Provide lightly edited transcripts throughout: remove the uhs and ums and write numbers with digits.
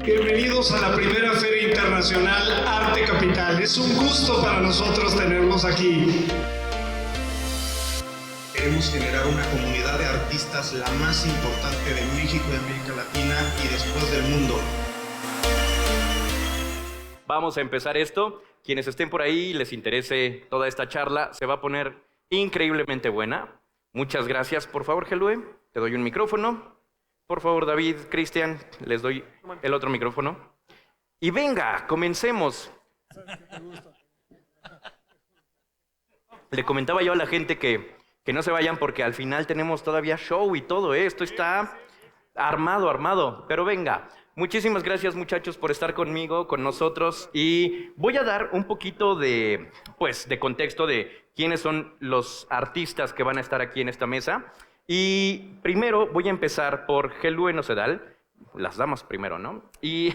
Bienvenidos a la primera Feria Internacional Arte Capital. Es un gusto para nosotros tenerlos aquí. Queremos generar una comunidad de artistas la más importante de México y América Latina y después del mundo. Vamos a empezar esto. Quienes estén por ahí y les interese toda esta charla, se va a poner increíblemente buena. Muchas gracias. Por favor, Gelue, te doy un micrófono. Por favor, David, Cristian, les doy el otro micrófono. Y venga, comencemos. Le comentaba yo a la gente que no se vayan porque al final tenemos todavía show y todo esto está armado. Pero venga, muchísimas gracias muchachos por estar conmigo, con nosotros. Y voy a dar un poquito de contexto de quiénes son los artistas que van a estar aquí en esta mesa. Y primero voy a empezar por Gelue Nocedal, las damas primero, ¿no? Y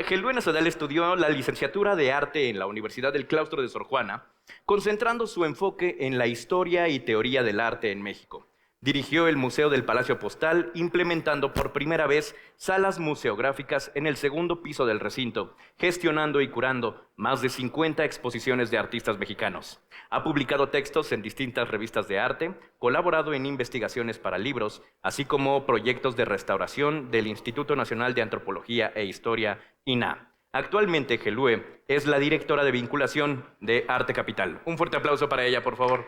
Gelue Nocedal estudió la licenciatura de arte en la Universidad del Claustro de Sor Juana, concentrando su enfoque en la historia y teoría del arte en México. Dirigió el Museo del Palacio Postal, implementando por primera vez salas museográficas en el segundo piso del recinto, gestionando y curando más de 50 exposiciones de artistas mexicanos. Ha publicado textos en distintas revistas de arte, colaborado en investigaciones para libros, así como proyectos de restauración del Instituto Nacional de Antropología e Historia, INAH. Actualmente, Gelue es la directora de vinculación de Arte Capital. Un fuerte aplauso para ella, por favor.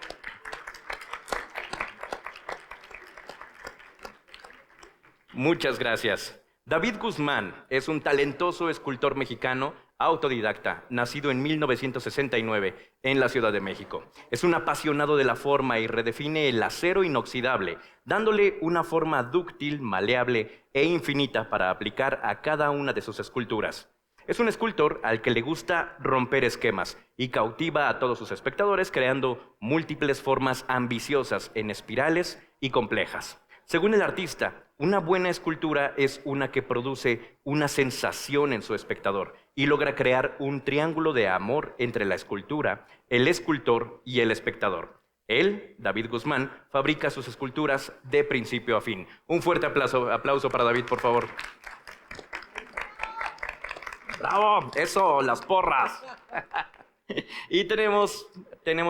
Muchas gracias. David Guzmán es un talentoso escultor mexicano autodidacta, nacido en 1969 en la Ciudad de México. Es un apasionado de la forma y redefine el acero inoxidable, dándole una forma dúctil, maleable e infinita para aplicar a cada una de sus esculturas. Es un escultor al que le gusta romper esquemas y cautiva a todos sus espectadores creando múltiples formas ambiciosas en espirales y complejas. Según el artista, una buena escultura es una que produce una sensación en su espectador y logra crear un triángulo de amor entre la escultura, el escultor y el espectador. Él, David Guzmán, fabrica sus esculturas de principio a fin. Un fuerte aplauso para David, por favor. ¡Bravo! ¡Eso! ¡Las porras! Y tenemos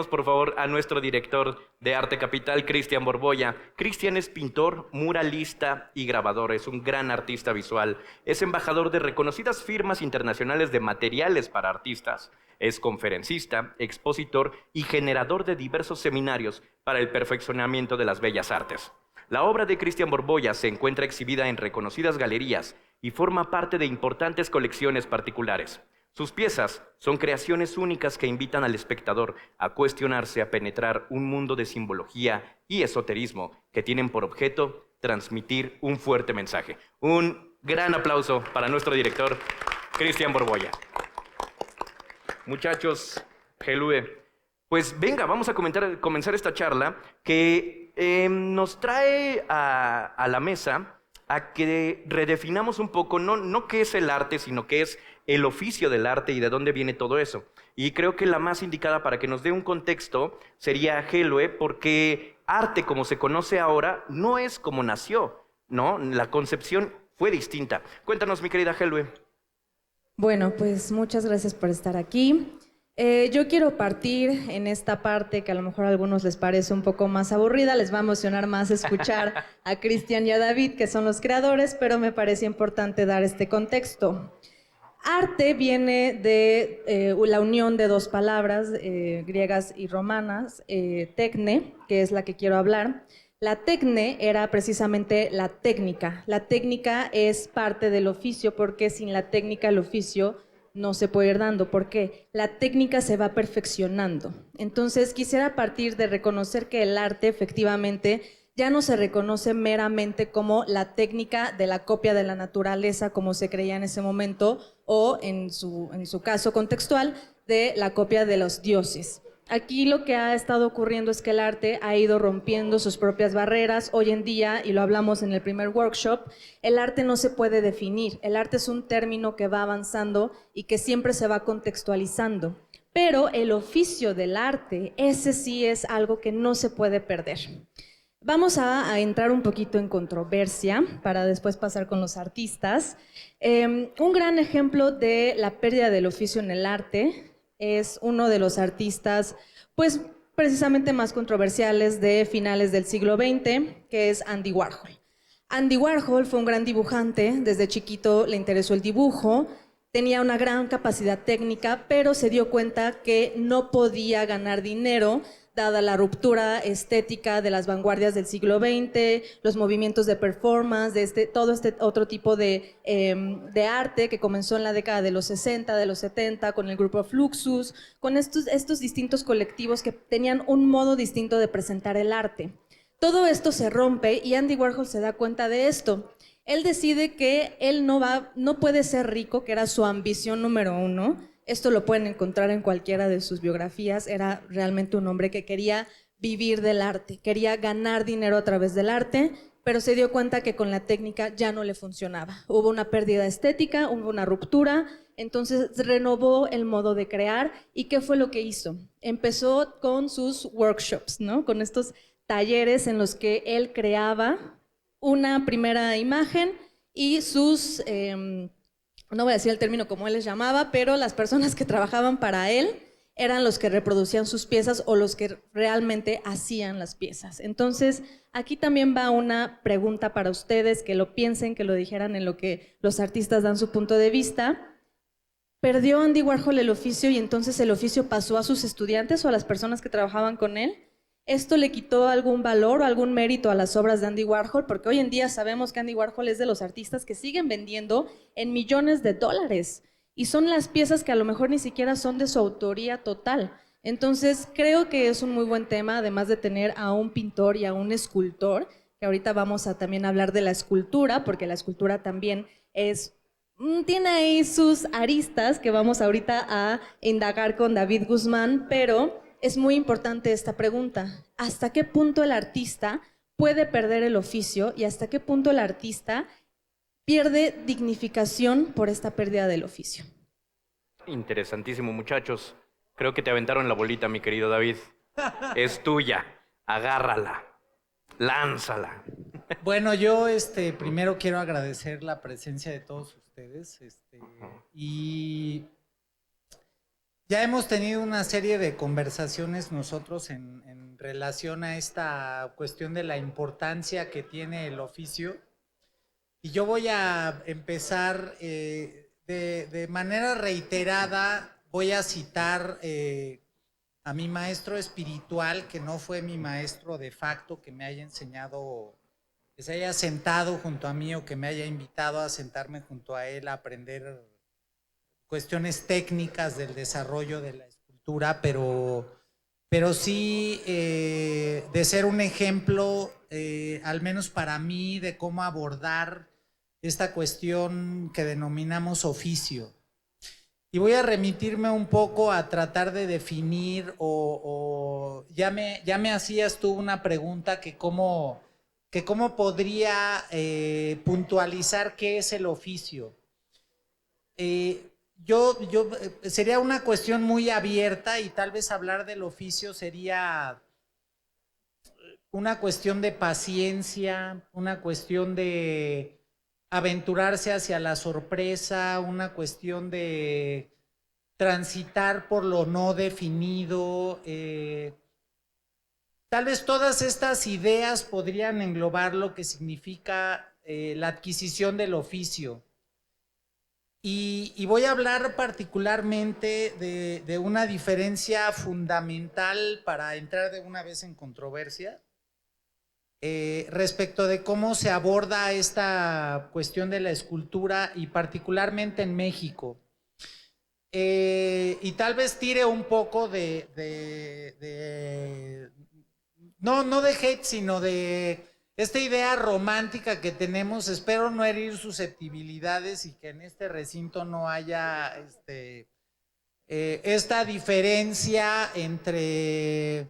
por favor a nuestro director de Arte Capital, Cristian Borbolla. Cristian es pintor, muralista y grabador, es un gran artista visual, es embajador de reconocidas firmas internacionales de materiales para artistas, es conferencista, expositor y generador de diversos seminarios para el perfeccionamiento de las bellas artes. La obra de Cristian Borbolla se encuentra exhibida en reconocidas galerías y forma parte de importantes colecciones particulares. Sus piezas son creaciones únicas que invitan al espectador a cuestionarse, a penetrar un mundo de simbología y esoterismo que tienen por objeto transmitir un fuerte mensaje. Un gran aplauso para nuestro director, Cristian Borbolla. Muchachos, Gelue, pues venga, vamos a comenzar esta charla que nos trae a la mesa a que redefinamos un poco, no qué es el arte, sino qué es el oficio del arte y de dónde viene todo eso. Y creo que la más indicada para que nos dé un contexto sería Gelue, porque arte como se conoce ahora no es como nació, ¿no? La concepción fue distinta. Cuéntanos, mi querida Gelue. Bueno, pues muchas gracias por estar aquí. Yo quiero partir en esta parte que a lo mejor a algunos les parece un poco más aburrida, les va a emocionar más escuchar a Cristian y a David, que son los creadores, pero me parece importante dar este contexto. Arte viene de la unión de dos palabras griegas y romanas, tecne, que es la que quiero hablar. La tecne era precisamente la técnica. La técnica es parte del oficio porque sin la técnica el oficio no se puede ir dando, porque la técnica se va perfeccionando. Entonces quisiera partir de reconocer que el arte efectivamente ya no se reconoce meramente como la técnica de la copia de la naturaleza como se creía en ese momento o en su caso contextual de la copia de los dioses. Aquí lo que ha estado ocurriendo es que el arte ha ido rompiendo sus propias barreras. Hoy en día, y lo hablamos en el primer workshop, el arte no se puede definir. El arte es un término que va avanzando y que siempre se va contextualizando. Pero el oficio del arte, ese sí es algo que no se puede perder. Vamos a entrar un poquito en controversia para después pasar con los artistas. Un gran ejemplo de la pérdida del oficio en el arte es uno de los artistas, pues precisamente más controversiales de finales del siglo XX, que es Andy Warhol. Andy Warhol fue un gran dibujante, desde chiquito le interesó el dibujo, tenía una gran capacidad técnica, pero se dio cuenta que no podía ganar dinero dada la ruptura estética de las vanguardias del siglo XX, los movimientos de performance, de todo este otro tipo de arte que comenzó en la década de los 60, de los 70, con el grupo Fluxus, con estos distintos colectivos que tenían un modo distinto de presentar el arte. Todo esto se rompe y Andy Warhol se da cuenta de esto. Él decide que él no puede ser rico, que era su ambición número uno. Esto lo pueden encontrar en cualquiera de sus biografías. Era realmente un hombre que quería vivir del arte, quería ganar dinero a través del arte, pero se dio cuenta que con la técnica ya no le funcionaba. Hubo una pérdida estética, hubo una ruptura, entonces renovó el modo de crear. ¿Y qué fue lo que hizo? Empezó con sus workshops, ¿no? Con estos talleres en los que él creaba una primera imagen y sus, no voy a decir el término como él les llamaba, pero las personas que trabajaban para él eran los que reproducían sus piezas o los que realmente hacían las piezas. Entonces, aquí también va una pregunta para ustedes, que lo piensen, que lo dijeran en lo que los artistas dan su punto de vista. ¿Perdió Andy Warhol el oficio y entonces el oficio pasó a sus estudiantes o a las personas que trabajaban con él? ¿Esto le quitó algún valor o algún mérito a las obras de Andy Warhol? Porque hoy en día sabemos que Andy Warhol es de los artistas que siguen vendiendo en millones de dólares y son las piezas que a lo mejor ni siquiera son de su autoría total. Entonces creo que es un muy buen tema, además de tener a un pintor y a un escultor, que ahorita vamos a también hablar de la escultura, porque la escultura también tiene ahí sus aristas que vamos ahorita a indagar con David Guzmán, pero es muy importante esta pregunta. ¿Hasta qué punto el artista puede perder el oficio y hasta qué punto el artista pierde dignificación por esta pérdida del oficio? Interesantísimo, muchachos. Creo que te aventaron la bolita, mi querido David. Es tuya. Agárrala. Lánzala. Bueno, yo primero quiero agradecer la presencia de todos ustedes. Y ya hemos tenido una serie de conversaciones nosotros en relación a esta cuestión de la importancia que tiene el oficio. Y yo voy a empezar de manera reiterada, voy a citar a mi maestro espiritual, que no fue mi maestro de facto, que me haya enseñado, que se haya sentado junto a mí o que me haya invitado a sentarme junto a él a aprender cuestiones técnicas del desarrollo de la escultura, pero sí de ser un ejemplo, al menos para mí, de cómo abordar esta cuestión que denominamos oficio. Y voy a remitirme un poco a tratar de definir, ya me hacías tú una pregunta que cómo podría puntualizar qué es el oficio. Yo sería una cuestión muy abierta y tal vez hablar del oficio sería una cuestión de paciencia, una cuestión de aventurarse hacia la sorpresa, una cuestión de transitar por lo no definido. Tal vez todas estas ideas podrían englobar lo que significa la adquisición del oficio. Y voy a hablar particularmente de una diferencia fundamental para entrar de una vez en controversia respecto de cómo se aborda esta cuestión de la escultura y particularmente en México. Y tal vez tire un poco no de hate, sino de esta idea romántica que tenemos. Espero no herir susceptibilidades y que en este recinto no haya esta diferencia entre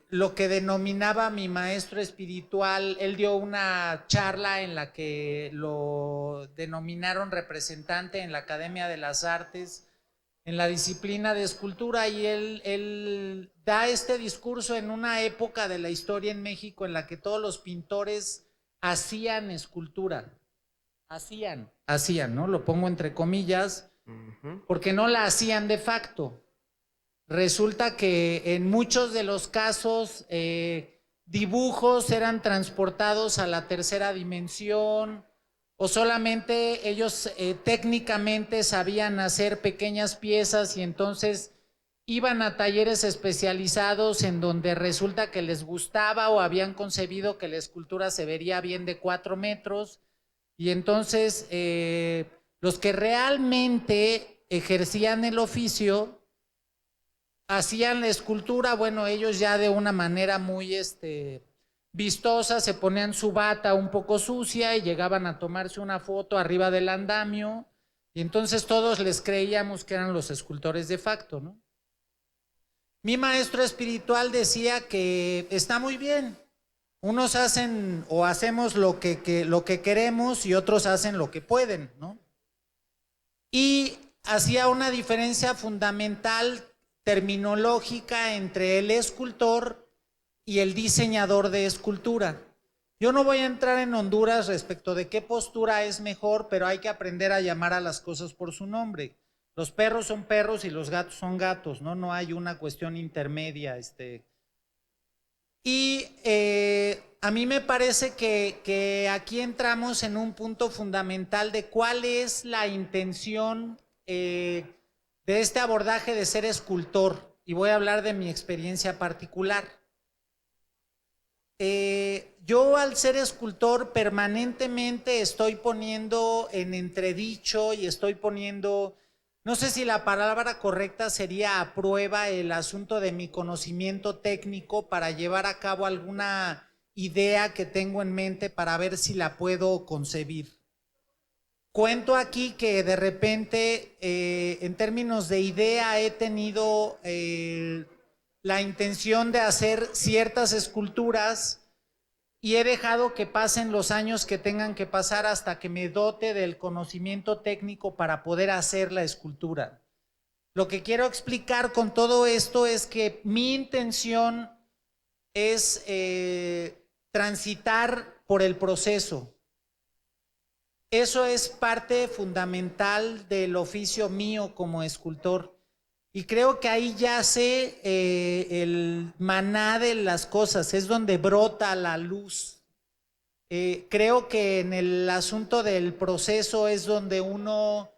lo que denominaba mi maestro espiritual. Él dio una charla en la que lo denominaron representante en la Academia de las Artes en la disciplina de escultura, y él da este discurso en una época de la historia en México en la que todos los pintores hacían escultura. Hacían, ¿no? Lo pongo entre comillas, porque no la hacían de facto. Resulta que en muchos de los casos dibujos eran transportados a la tercera dimensión, o solamente ellos técnicamente sabían hacer pequeñas piezas y entonces iban a talleres especializados en donde resulta que les gustaba o habían concebido que la escultura se vería bien de 4 metros, y entonces los que realmente ejercían el oficio hacían la escultura, bueno, ellos ya de una manera muy vistosa, se ponían su bata un poco sucia y llegaban a tomarse una foto arriba del andamio, y entonces todos les creíamos que eran los escultores de facto, ¿no? Mi maestro espiritual decía que está muy bien, unos hacen o hacemos lo que queremos y otros hacen lo que pueden, ¿no? Y hacía una diferencia fundamental terminológica entre el escultor y el diseñador de escultura. Yo no voy a entrar en Honduras respecto de qué postura es mejor, pero hay que aprender a llamar a las cosas por su nombre. Los perros son perros y los gatos son gatos, ¿no? No hay una cuestión intermedia. Y a mí me parece que aquí entramos en un punto fundamental de cuál es la intención de este abordaje de ser escultor, y voy a hablar de mi experiencia particular. Yo al ser escultor permanentemente estoy poniendo en entredicho y estoy poniendo, no sé si la palabra correcta sería a prueba, el asunto de mi conocimiento técnico para llevar a cabo alguna idea que tengo en mente para ver si la puedo concebir. Cuento aquí que de repente, en términos de idea, he tenido la intención de hacer ciertas esculturas y he dejado que pasen los años que tengan que pasar hasta que me dote del conocimiento técnico para poder hacer la escultura. Lo que quiero explicar con todo esto es que mi intención es transitar por el proceso. Eso es parte fundamental del oficio mío como escultor. Y creo que ahí yace el maná de las cosas, es donde brota la luz. Creo que en el asunto del proceso es donde uno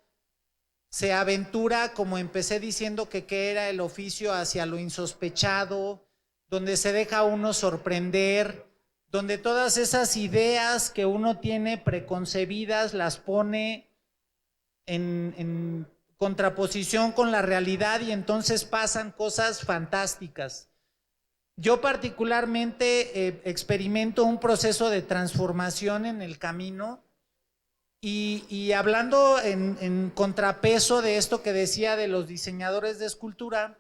se aventura, como empecé diciendo que era el oficio, hacia lo insospechado, donde se deja uno sorprender, donde todas esas ideas que uno tiene preconcebidas las pone en contraposición con la realidad y entonces pasan cosas fantásticas. Yo particularmente experimento un proceso de transformación en el camino y hablando en contrapeso de esto que decía de los diseñadores de escultura,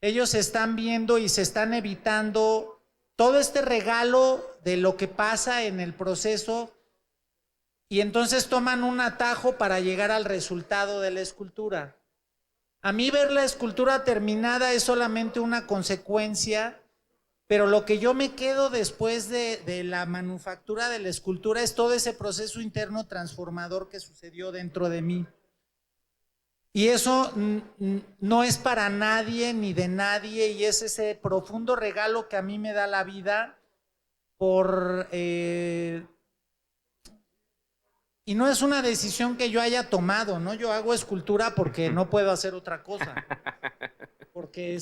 ellos están viendo y se están evitando todo este regalo de lo que pasa en el proceso y entonces toman un atajo para llegar al resultado de la escultura. A mí ver la escultura terminada es solamente una consecuencia, pero lo que yo me quedo después de la manufactura de la escultura es todo ese proceso interno transformador que sucedió dentro de mí. Y eso no es para nadie ni de nadie, y es ese profundo regalo que a mí me da la vida por... y no es una decisión que yo haya tomado, ¿no? Yo hago escultura porque no puedo hacer otra cosa. Porque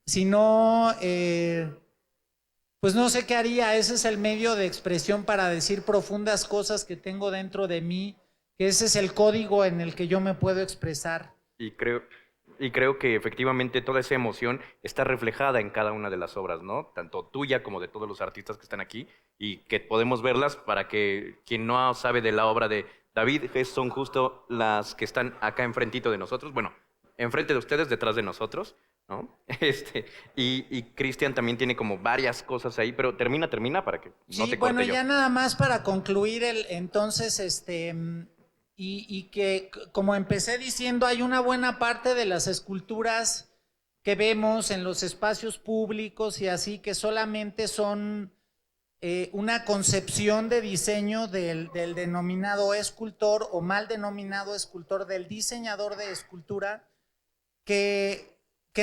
si no, pues no sé qué haría. Ese es el medio de expresión para decir profundas cosas que tengo dentro de mí, que ese es el código en el que yo me puedo expresar. Y creo que efectivamente toda esa emoción está reflejada en cada una de las obras, ¿no? Tanto tuya como de todos los artistas que están aquí y que podemos verlas para que quien no sabe de la obra de David, son justo las que están acá enfrentito de nosotros, bueno, enfrente de ustedes, detrás de nosotros, ¿no? Y Cristian también tiene como varias cosas ahí, pero termina para que no te corte bueno, yo. ya nada más para concluir entonces, y que, como empecé diciendo, hay una buena parte de las esculturas que vemos en los espacios públicos y así, que solamente son una concepción de diseño del denominado escultor o mal denominado escultor, del diseñador de escultura, que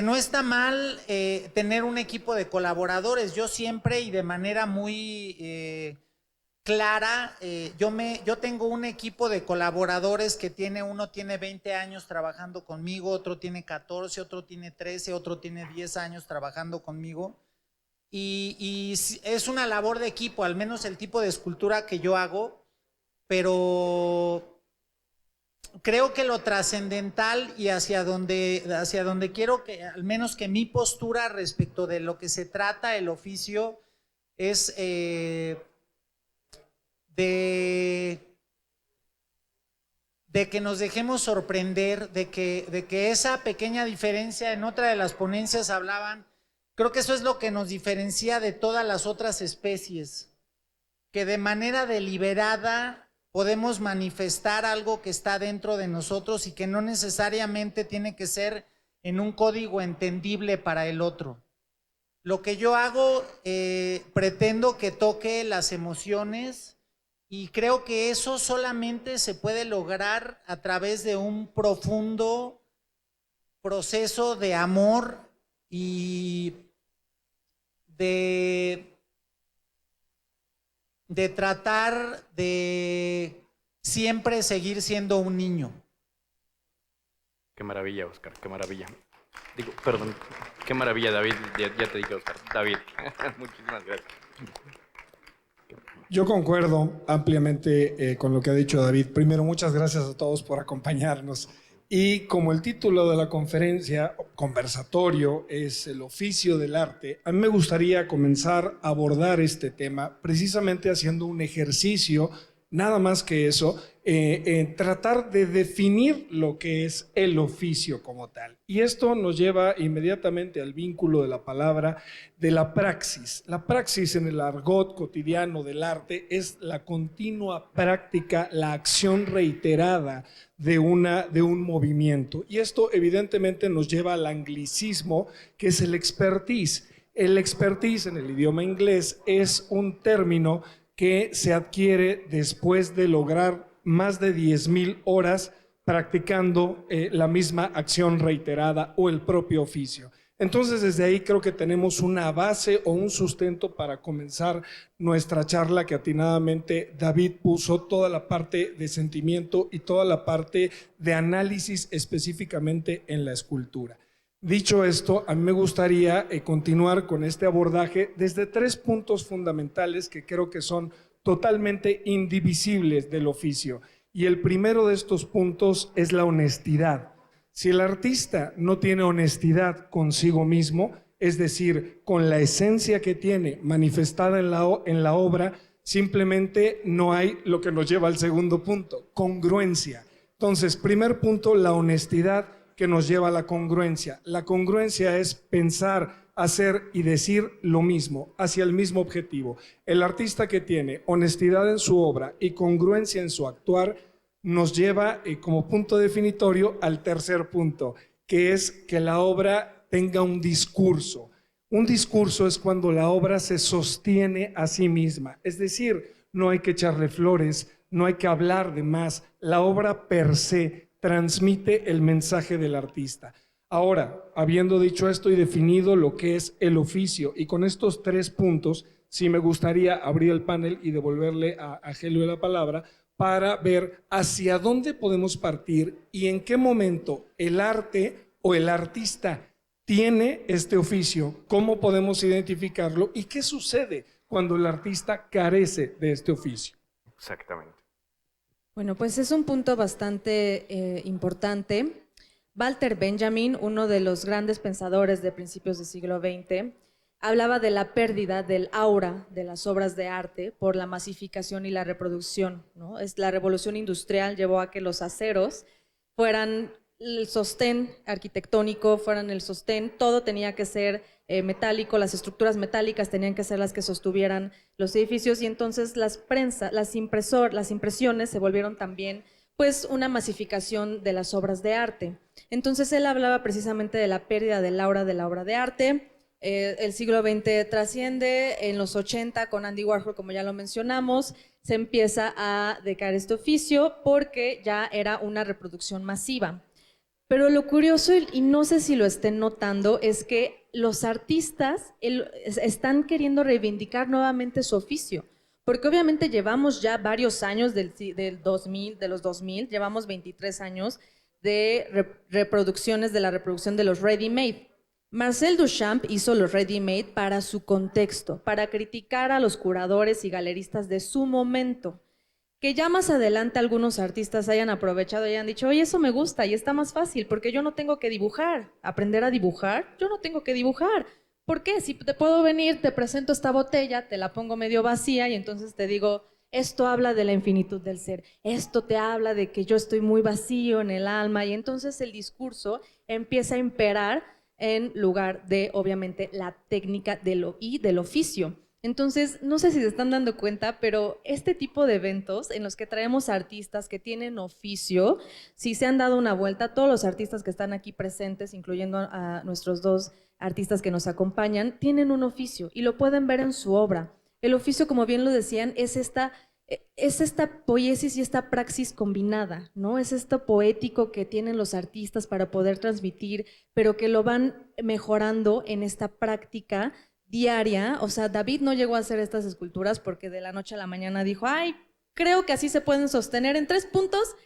no está mal tener un equipo de colaboradores. Yo siempre y de manera muy clara, yo tengo un equipo de colaboradores que uno tiene 20 años trabajando conmigo, otro tiene 14, otro tiene 13, otro tiene 10 años trabajando conmigo. Y es una labor de equipo, al menos el tipo de escultura que yo hago, pero creo que lo trascendental y hacia donde quiero que, al menos que mi postura respecto de lo que se trata el oficio, es de que nos dejemos sorprender, de que esa pequeña diferencia, en otra de las ponencias hablaban, creo que eso es lo que nos diferencia de todas las otras especies, que de manera deliberada podemos manifestar algo que está dentro de nosotros y que no necesariamente tiene que ser en un código entendible para el otro. Lo que yo hago, pretendo que toque las emociones, y creo que eso solamente se puede lograr a través de un profundo proceso de amor y de tratar de siempre seguir siendo un niño. Qué maravilla, Oscar, qué maravilla. Digo, perdón, qué maravilla, David. Ya te dije, Oscar. David, muchísimas gracias. Yo concuerdo ampliamente con lo que ha dicho David. Primero, muchas gracias a todos por acompañarnos. Y como el título de la conferencia, conversatorio, es el oficio del arte, a mí me gustaría comenzar a abordar este tema precisamente haciendo un ejercicio, nada más que eso, tratar de definir lo que es el oficio como tal. Y esto nos lleva inmediatamente al vínculo de la palabra de la praxis. La praxis en el argot cotidiano del arte es la continua práctica, la acción reiterada de un movimiento. Y esto evidentemente nos lleva al anglicismo, que es el expertise. El expertise en el idioma inglés es un término que se adquiere después de lograr más de 10,000 horas practicando la misma acción reiterada o el propio oficio. Entonces, desde ahí creo que tenemos una base o un sustento para comenzar nuestra charla, que atinadamente David puso toda la parte de sentimiento y toda la parte de análisis específicamente en la escultura. Dicho esto, a mí me gustaría continuar con este abordaje desde 3 puntos fundamentales que creo que son totalmente indivisibles del oficio. Y el primero de estos puntos es la honestidad. Si el artista no tiene honestidad consigo mismo, es decir, con la esencia que tiene manifestada en la obra, simplemente no hay lo que nos lleva al segundo punto, congruencia. Entonces, primer punto, la honestidad, que nos lleva a la congruencia. La congruencia es pensar, hacer y decir lo mismo, hacia el mismo objetivo. El artista que tiene honestidad en su obra y congruencia en su actuar nos lleva como punto definitorio al tercer punto, que es que la obra tenga un discurso. Un discurso es cuando la obra se sostiene a sí misma, es decir, no hay que echarle flores, no hay que hablar de más, la obra per se transmite el mensaje del artista. Ahora, habiendo dicho esto y definido lo que es el oficio, y con estos 3 puntos, sí me gustaría abrir el panel y devolverle a Helio la palabra para ver hacia dónde podemos partir y en qué momento el arte o el artista tiene este oficio, cómo podemos identificarlo y qué sucede cuando el artista carece de este oficio. Exactamente. Bueno, pues es un punto bastante importante. Walter Benjamin, uno de los grandes pensadores de principios del siglo XX, hablaba de la pérdida del aura de las obras de arte por la masificación y la reproducción, ¿no? La revolución industrial llevó a que los aceros fueran el sostén arquitectónico, fueran el sostén, todo tenía que ser metálico, las estructuras metálicas tenían que ser las que sostuvieran los edificios, y entonces las impresiones se volvieron también pues una masificación de las obras de arte. Entonces él hablaba precisamente de la pérdida de la obra de arte. El siglo XX trasciende, en los 80 con Andy Warhol, como ya lo mencionamos, se empieza a decaer este oficio porque ya era una reproducción masiva. Pero lo curioso, y no sé si lo estén notando, es que los artistas están queriendo reivindicar nuevamente su oficio. Porque obviamente llevamos ya varios años de los 2000, llevamos 23 años de reproducciones de la reproducción de los ready-made. Marcel Duchamp hizo los ready-made para su contexto, para criticar a los curadores y galeristas de su momento. Que ya más adelante algunos artistas hayan aprovechado y hayan dicho, oye, eso me gusta y está más fácil, porque yo no tengo que dibujar, aprender a dibujar, yo no tengo que dibujar. ¿Por qué? Si te puedo venir, te presento esta botella, te la pongo medio vacía y entonces te digo, esto habla de la infinitud del ser, esto te habla de que yo estoy muy vacío en el alma, y entonces el discurso empieza a imperar en lugar de, obviamente, la técnica del oficio. Entonces, no sé si se están dando cuenta, pero este tipo de eventos en los que traemos artistas que tienen oficio, si se han dado una vuelta, todos los artistas que están aquí presentes, incluyendo a nuestros dos artistas que nos acompañan, tienen un oficio y lo pueden ver en su obra. El oficio, como bien lo decían, es esta poiesis y esta praxis combinada, ¿no? Es esto poético que tienen los artistas para poder transmitir, pero que lo van mejorando en esta práctica diaria. O sea, David no llegó a hacer estas esculturas porque de la noche a la mañana dijo, ay, creo que así se pueden sostener en 3 puntos,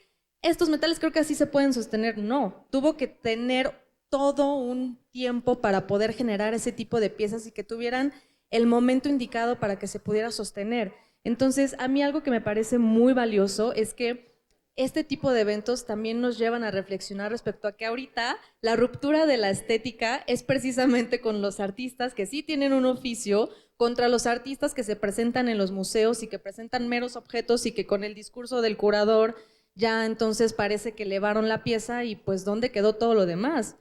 estos metales creo que así se pueden sostener. No, tuvo que tener todo un tiempo para poder generar ese tipo de piezas y que tuvieran el momento indicado para que se pudiera sostener. Entonces, a mí algo que me parece muy valioso es que este tipo de eventos también nos llevan a reflexionar respecto a que ahorita la ruptura de la estética es precisamente con los artistas que sí tienen un oficio contra los artistas que se presentan en los museos y que presentan meros objetos y que con el discurso del curador ya entonces parece que elevaron la pieza y pues ¿dónde quedó todo lo demás?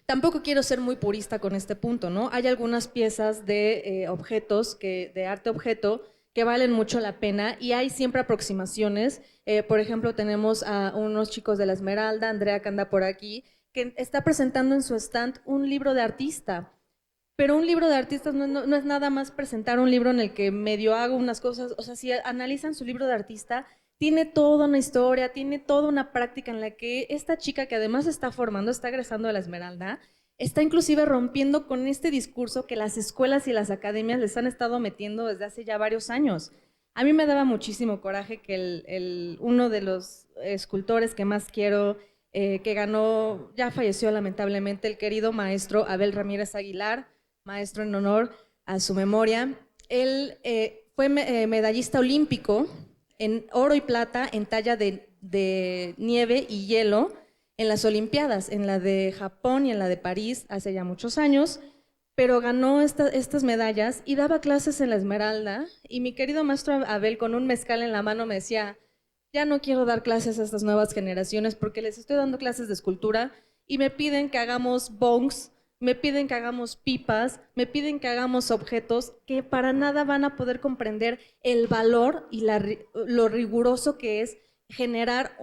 Tampoco quiero ser muy purista con este punto, ¿no? Hay algunas piezas de objetos, de arte objeto, que valen mucho la pena y hay siempre aproximaciones. Por ejemplo, tenemos a unos chicos de la Esmeralda, Andrea que anda por aquí, que está presentando en su stand un libro de artista. Pero un libro de artistas no es nada más presentar un libro en el que medio hago unas cosas. O sea, si analizan su libro de artista, tiene toda una historia, tiene toda una práctica en la que esta chica que además está formando, está egresando de la Esmeralda, está inclusive rompiendo con este discurso que las escuelas y las academias les han estado metiendo desde hace ya varios años. A mí me daba muchísimo coraje que uno de los escultores que más quiero, que ganó, ya falleció lamentablemente, el querido maestro Abel Ramírez Aguilar, maestro en honor a su memoria. Él fue medallista olímpico en oro y plata en talla de nieve y hielo en las Olimpiadas, en la de Japón y en la de París hace ya muchos años, pero ganó estas medallas y daba clases en la Esmeralda, y mi querido maestro Abel con un mezcal en la mano me decía, ya no quiero dar clases a estas nuevas generaciones porque les estoy dando clases de escultura y me piden que hagamos bongs, me piden que hagamos pipas, me piden que hagamos objetos que para nada van a poder comprender el valor y lo riguroso que es generar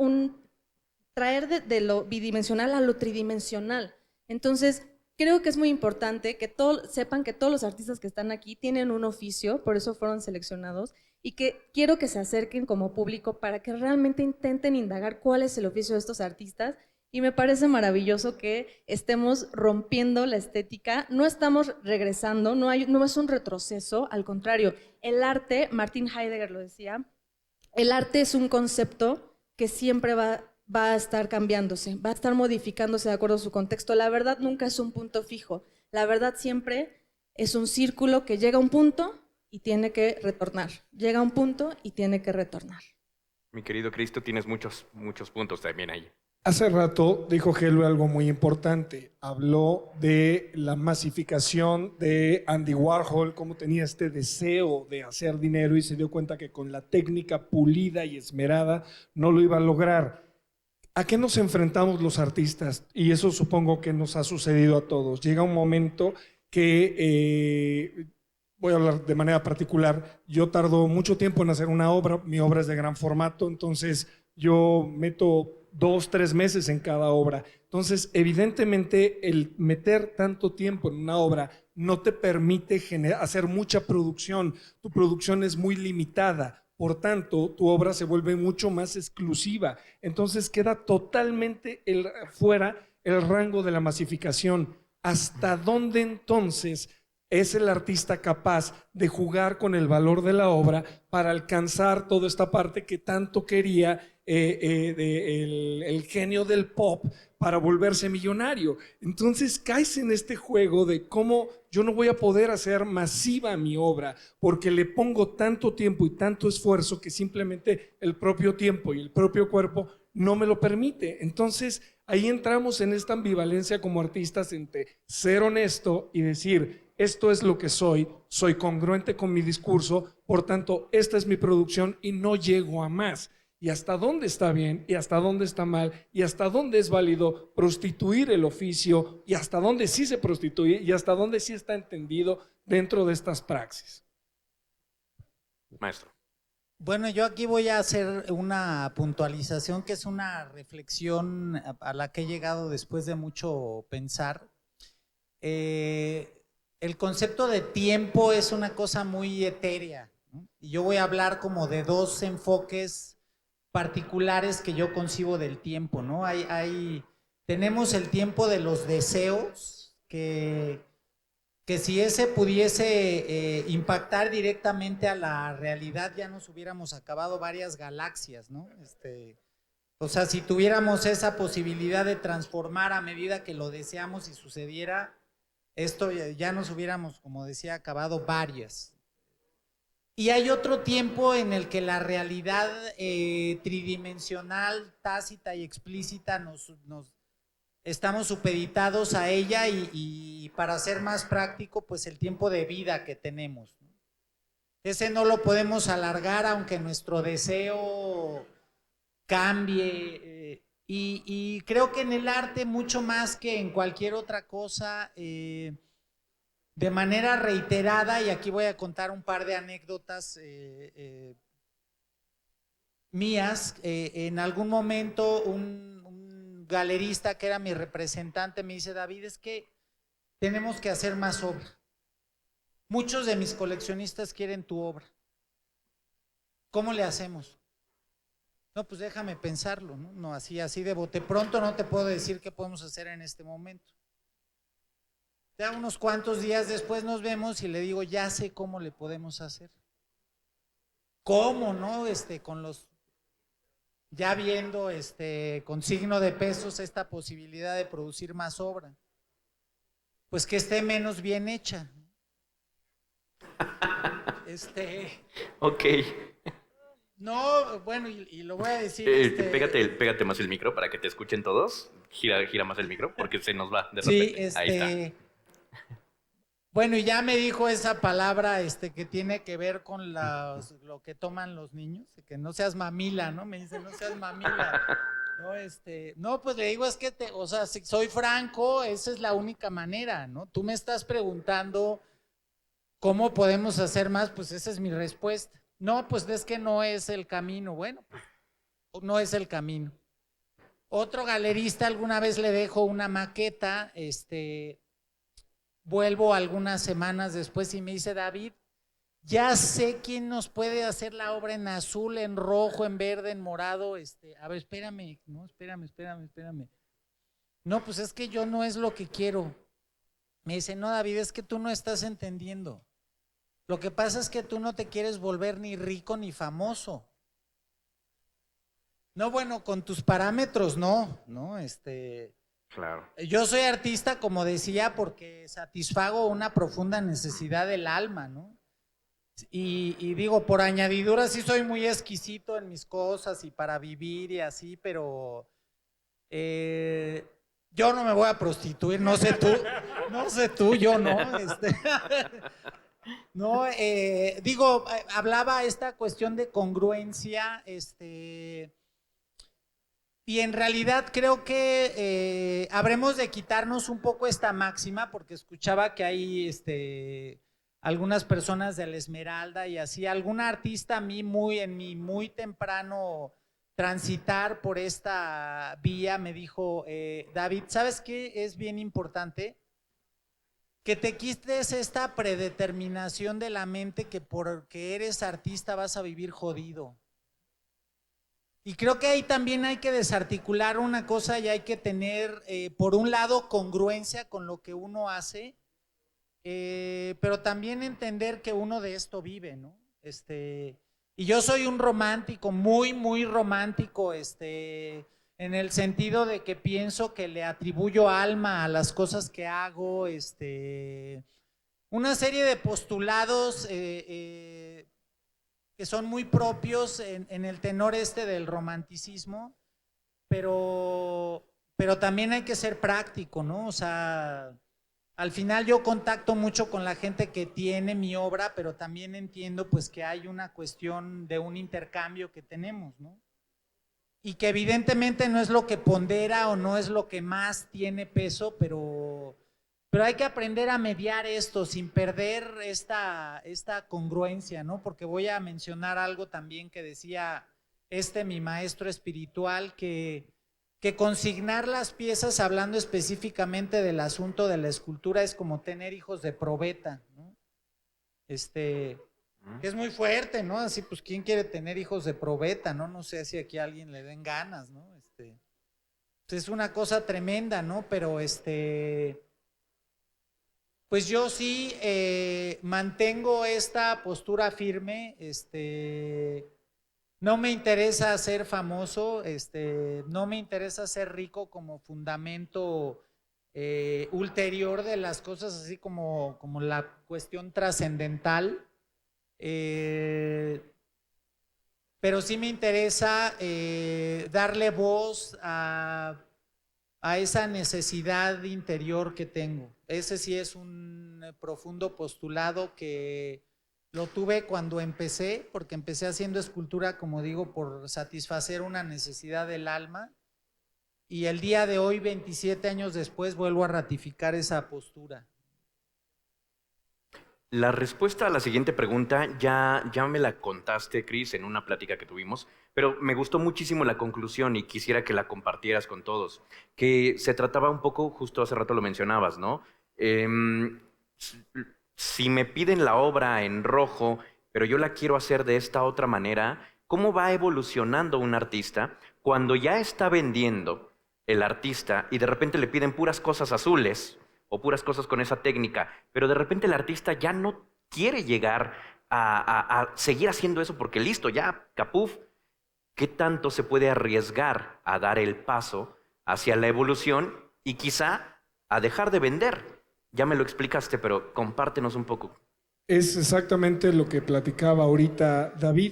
traer de lo bidimensional a lo tridimensional. Entonces, creo que es muy importante que sepan que todos los artistas que están aquí tienen un oficio, por eso fueron seleccionados, y que quiero que se acerquen como público para que realmente intenten indagar cuál es el oficio de estos artistas. Y me parece maravilloso que estemos rompiendo la estética, no estamos regresando, no es un retroceso, al contrario, el arte, Martin Heidegger lo decía, el arte es un concepto que siempre va a estar cambiándose, va a estar modificándose de acuerdo a su contexto. La verdad nunca es un punto fijo, la verdad siempre es un círculo que llega a un punto y tiene que retornar, llega a un punto y tiene que retornar. Mi querido Cristo, tienes muchos puntos también ahí. Hace rato dijo Helve algo muy importante. Habló de la masificación de Andy Warhol, cómo tenía este deseo de hacer dinero y se dio cuenta que con la técnica pulida y esmerada no lo iba a lograr. ¿A qué nos enfrentamos los artistas? Y eso supongo que nos ha sucedido a todos. Llega un momento que, voy a hablar de manera particular, yo tardo mucho tiempo en hacer una obra, mi obra es de gran formato, entonces yo meto 2, 3 meses en cada obra. Entonces, evidentemente, el meter tanto tiempo en una obra no te permite hacer mucha producción. Tu producción es muy limitada. Por tanto, tu obra se vuelve mucho más exclusiva. Entonces, queda totalmente fuera el rango de la masificación. ¿Hasta dónde entonces es el artista capaz de jugar con el valor de la obra para alcanzar toda esta parte que tanto quería el genio del pop para volverse millonario? Entonces caes en este juego de cómo yo no voy a poder hacer masiva mi obra porque le pongo tanto tiempo y tanto esfuerzo que simplemente el propio tiempo y el propio cuerpo no me lo permite. Entonces ahí entramos en esta ambivalencia como artistas entre ser honesto y decir: esto es lo que soy congruente con mi discurso, por tanto, esta es mi producción y no llego a más. Y hasta dónde está bien y hasta dónde está mal y hasta dónde es válido prostituir el oficio y hasta dónde sí se prostituye y hasta dónde sí está entendido dentro de estas praxis. Maestro. Bueno, yo aquí voy a hacer una puntualización que es una reflexión a la que he llegado después de mucho pensar. El concepto de tiempo es una cosa muy etérea, ¿no? Y yo voy a hablar como de dos enfoques particulares que yo concibo del tiempo, ¿no? Tenemos el tiempo de los deseos, que si ese pudiese impactar directamente a la realidad, ya nos hubiéramos acabado varias galaxias, ¿no? O sea, si tuviéramos esa posibilidad de transformar a medida que lo deseamos y sucediera, esto ya nos hubiéramos, como decía, acabado varias. Y hay otro tiempo en el que la realidad tridimensional, tácita y explícita estamos supeditados a ella y para ser más práctico, pues el tiempo de vida que tenemos, ¿no? Ese no lo podemos alargar aunque nuestro deseo cambie. Y creo que en el arte, mucho más que en cualquier otra cosa, de manera reiterada, y aquí voy a contar un par de anécdotas mías. En algún momento un galerista que era mi representante me dice: David, es que tenemos que hacer más obra. Muchos de mis coleccionistas quieren tu obra. ¿Cómo le hacemos? No, pues déjame pensarlo, ¿no? No, así de bote pronto no te puedo decir qué podemos hacer en este momento. Ya unos cuantos días después nos vemos y le digo: ya sé cómo le podemos hacer. ¿Cómo, no? Con los, ya viendo con signo de pesos esta posibilidad de producir más obra. Pues que esté menos bien hecha. Ok. No, bueno, y lo voy a decir. Pégate más el micro para que te escuchen todos. Gira más el micro porque se nos va de repente. Sí, Ahí está. Bueno, y ya me dijo esa palabra que tiene que ver con lo que toman los niños, que no seas mamila, ¿no? Me dice: no seas mamila. No, no, pues le digo, es que o sea, si soy franco, esa es la única manera, ¿no? Tú me estás preguntando cómo podemos hacer más, pues esa es mi respuesta. No, pues es que no es el camino. Bueno, pues no es el camino. Otro galerista alguna vez le dejo una maqueta, vuelvo algunas semanas después y me dice: David, ya sé quién nos puede hacer la obra en azul, en rojo, en verde, en morado. A ver, espérame, no, espérame. No, pues es que yo no es lo que quiero. Me dice: no, David, es que tú no estás entendiendo. Lo que pasa es que tú no te quieres volver ni rico ni famoso. No, bueno, con tus parámetros no, Claro. Yo soy artista, como decía, porque satisfago una profunda necesidad del alma, ¿no? Y digo, por añadidura, sí soy muy exquisito en mis cosas y para vivir y así, pero yo no me voy a prostituir, no sé tú, yo no. No, digo, hablaba esta cuestión de congruencia, y en realidad creo que habremos de quitarnos un poco esta máxima, porque escuchaba que hay algunas personas de la Esmeralda y así, algún artista a mí en mi muy temprano transitar por esta vía, me dijo, David, ¿sabes qué es bien importante? Que te quites esta predeterminación de la mente que porque eres artista vas a vivir jodido. Y creo que ahí también hay que desarticular una cosa y hay que tener, por un lado, congruencia con lo que uno hace, pero también entender que uno de esto vive, ¿no? Y yo soy un romántico, muy, muy romántico, en el sentido de que pienso que le atribuyo alma a las cosas que hago, una serie de postulados que son muy propios en el tenor del romanticismo, pero también hay que ser práctico, ¿no? O sea, al final yo contacto mucho con la gente que tiene mi obra, pero también entiendo pues que hay una cuestión de un intercambio que tenemos, ¿no? Y que evidentemente no es lo que pondera o no es lo que más tiene peso, pero hay que aprender a mediar esto sin perder esta congruencia, ¿no? Porque voy a mencionar algo también que decía mi maestro espiritual, que consignar las piezas, hablando específicamente del asunto de la escultura, es como tener hijos de probeta, ¿no? Es muy fuerte, ¿no? Así, pues, ¿quién quiere tener hijos de probeta, no? No sé si aquí a alguien le den ganas, ¿no? Pues es una cosa tremenda, ¿no? Pero, pues yo sí mantengo esta postura firme, no me interesa ser famoso, no me interesa ser rico como fundamento ulterior de las cosas, así como la cuestión trascendental. Pero sí me interesa darle voz a esa necesidad interior que tengo. Ese sí es un profundo postulado que lo tuve cuando empecé, porque empecé haciendo escultura, como digo, por satisfacer una necesidad del alma, y el día de hoy, 27 años después, vuelvo a ratificar esa postura. La respuesta a la siguiente pregunta ya me la contaste, Cris, en una plática que tuvimos, pero me gustó muchísimo la conclusión y quisiera que la compartieras con todos, que se trataba un poco, justo hace rato lo mencionabas, ¿no? Si me piden la obra en rojo, pero yo la quiero hacer de esta otra manera, ¿cómo va evolucionando un artista cuando ya está vendiendo el artista y de repente le piden puras cosas azules o puras cosas con esa técnica, pero de repente el artista ya no quiere llegar a seguir haciendo eso porque listo, ya, capuf? ¿Qué tanto se puede arriesgar a dar el paso hacia la evolución y quizá a dejar de vender? Ya me lo explicaste, pero compártenos un poco. Es exactamente lo que platicaba ahorita David.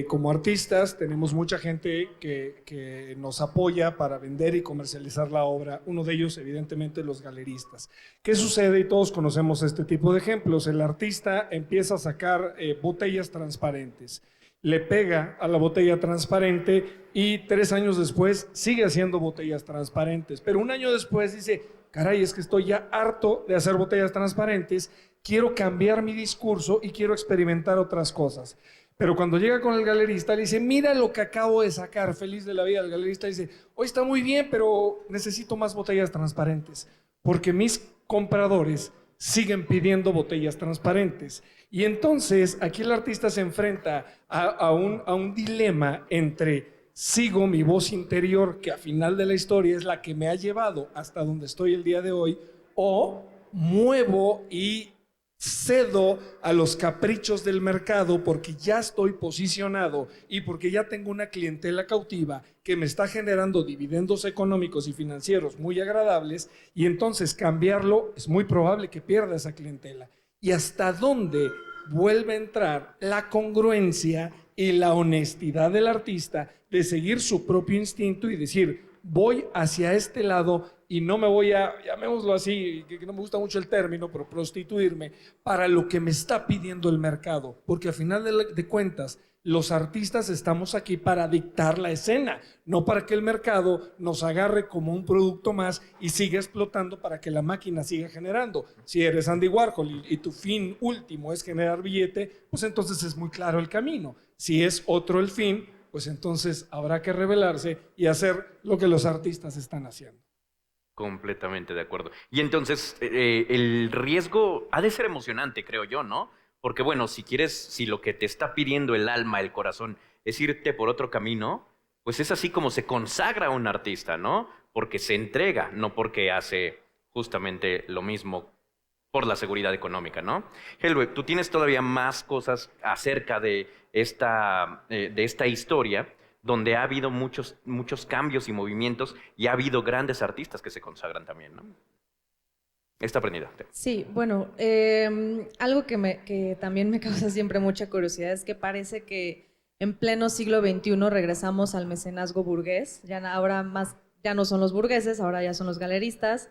Como artistas tenemos mucha gente que nos apoya para vender y comercializar la obra. Uno de ellos, evidentemente, los galeristas. ¿Qué sucede? Y todos conocemos este tipo de ejemplos. El artista empieza a sacar botellas transparentes. Le pega a la botella transparente y 3 años después sigue haciendo botellas transparentes. Pero 1 año después dice, caray, es que estoy ya harto de hacer botellas transparentes, quiero cambiar mi discurso y quiero experimentar otras cosas. Pero cuando llega con el galerista, le dice, mira lo que acabo de sacar, feliz de la vida. El galerista dice, hoy está muy bien, pero necesito más botellas transparentes, porque mis compradores siguen pidiendo botellas transparentes. Y entonces aquí el artista se enfrenta a un dilema entre sigo mi voz interior, que a final de la historia es la que me ha llevado hasta donde estoy el día de hoy, o muevo y cedo a los caprichos del mercado porque ya estoy posicionado y porque ya tengo una clientela cautiva que me está generando dividendos económicos y financieros muy agradables, y entonces cambiarlo es muy probable que pierda esa clientela. ¿Y hasta dónde vuelve a entrar la congruencia y la honestidad del artista de seguir su propio instinto y decir, voy hacia este lado y no me voy a, llamémoslo así, que no me gusta mucho el término, pero prostituirme para lo que me está pidiendo el mercado? Porque al final de cuentas, los artistas estamos aquí para dictar la escena, no para que el mercado nos agarre como un producto más y siga explotando para que la máquina siga generando. Si eres Andy Warhol y tu fin último es generar billete, pues entonces es muy claro el camino. Si es otro el fin, pues entonces habrá que rebelarse y hacer lo que los artistas están haciendo. Completamente de acuerdo. Y entonces, el riesgo ha de ser emocionante, creo yo, ¿no? Porque bueno, si lo que te está pidiendo el alma, el corazón, es irte por otro camino, pues es así como se consagra un artista, ¿no? Porque se entrega, no porque hace justamente lo mismo por la seguridad económica, ¿no? Helve, tú tienes todavía más cosas acerca de esta historia, donde ha habido muchos cambios y movimientos y ha habido grandes artistas que se consagran también, ¿no? Está aprendida. Sí, bueno, algo que también me causa siempre mucha curiosidad es que parece que en pleno siglo XXI regresamos al mecenazgo burgués. Ya no son los burgueses, ahora ya son los galeristas.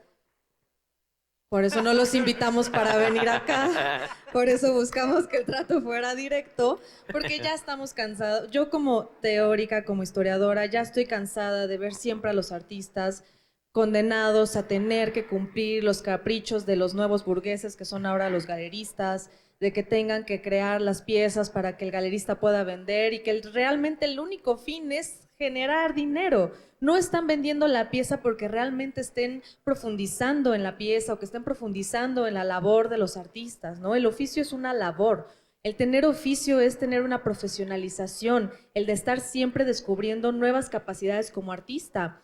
Por eso no los invitamos para venir acá, por eso buscamos que el trato fuera directo, porque ya estamos cansados. Yo como teórica, como historiadora, ya estoy cansada de ver siempre a los artistas condenados a tener que cumplir los caprichos de los nuevos burgueses, que son ahora los galeristas, de que tengan que crear las piezas para que el galerista pueda vender y que realmente el único fin es generar dinero. No están vendiendo la pieza porque realmente estén profundizando en la pieza o que estén profundizando en la labor de los artistas, ¿no? El oficio es una labor. El tener oficio es tener una profesionalización, el de estar siempre descubriendo nuevas capacidades como artista.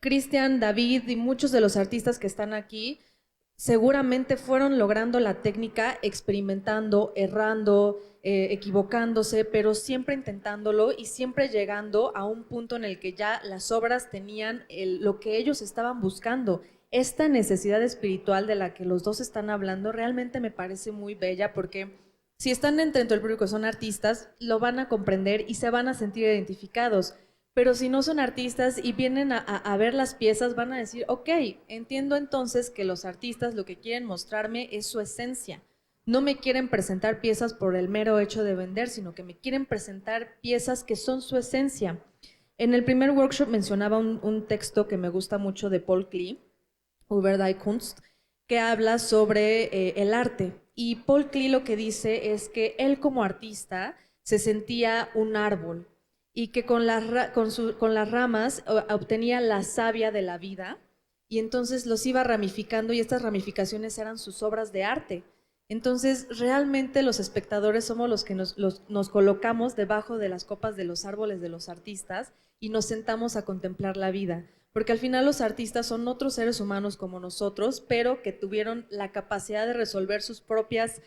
Cristian, David y muchos de los artistas que están aquí seguramente fueron logrando la técnica, experimentando, errando, equivocándose, pero siempre intentándolo y siempre llegando a un punto en el que ya las obras tenían lo que ellos estaban buscando. Esta necesidad espiritual de la que los dos están hablando realmente me parece muy bella, porque si están dentro del público, son artistas, lo van a comprender y se van a sentir identificados. Pero si no son artistas y vienen a ver las piezas, van a decir, ok, entiendo entonces que los artistas lo que quieren mostrarme es su esencia. No me quieren presentar piezas por el mero hecho de vender, sino que me quieren presentar piezas que son su esencia. En el primer workshop mencionaba un texto que me gusta mucho de Paul Klee, Über die Kunst, que habla sobre el arte. Y Paul Klee lo que dice es que él como artista se sentía un árbol, y que con las ramas obtenía la savia de la vida y entonces los iba ramificando y estas ramificaciones eran sus obras de arte. Entonces realmente los espectadores somos los que nos colocamos debajo de las copas de los árboles de los artistas y nos sentamos a contemplar la vida, porque al final los artistas son otros seres humanos como nosotros, pero que tuvieron la capacidad de resolver sus propias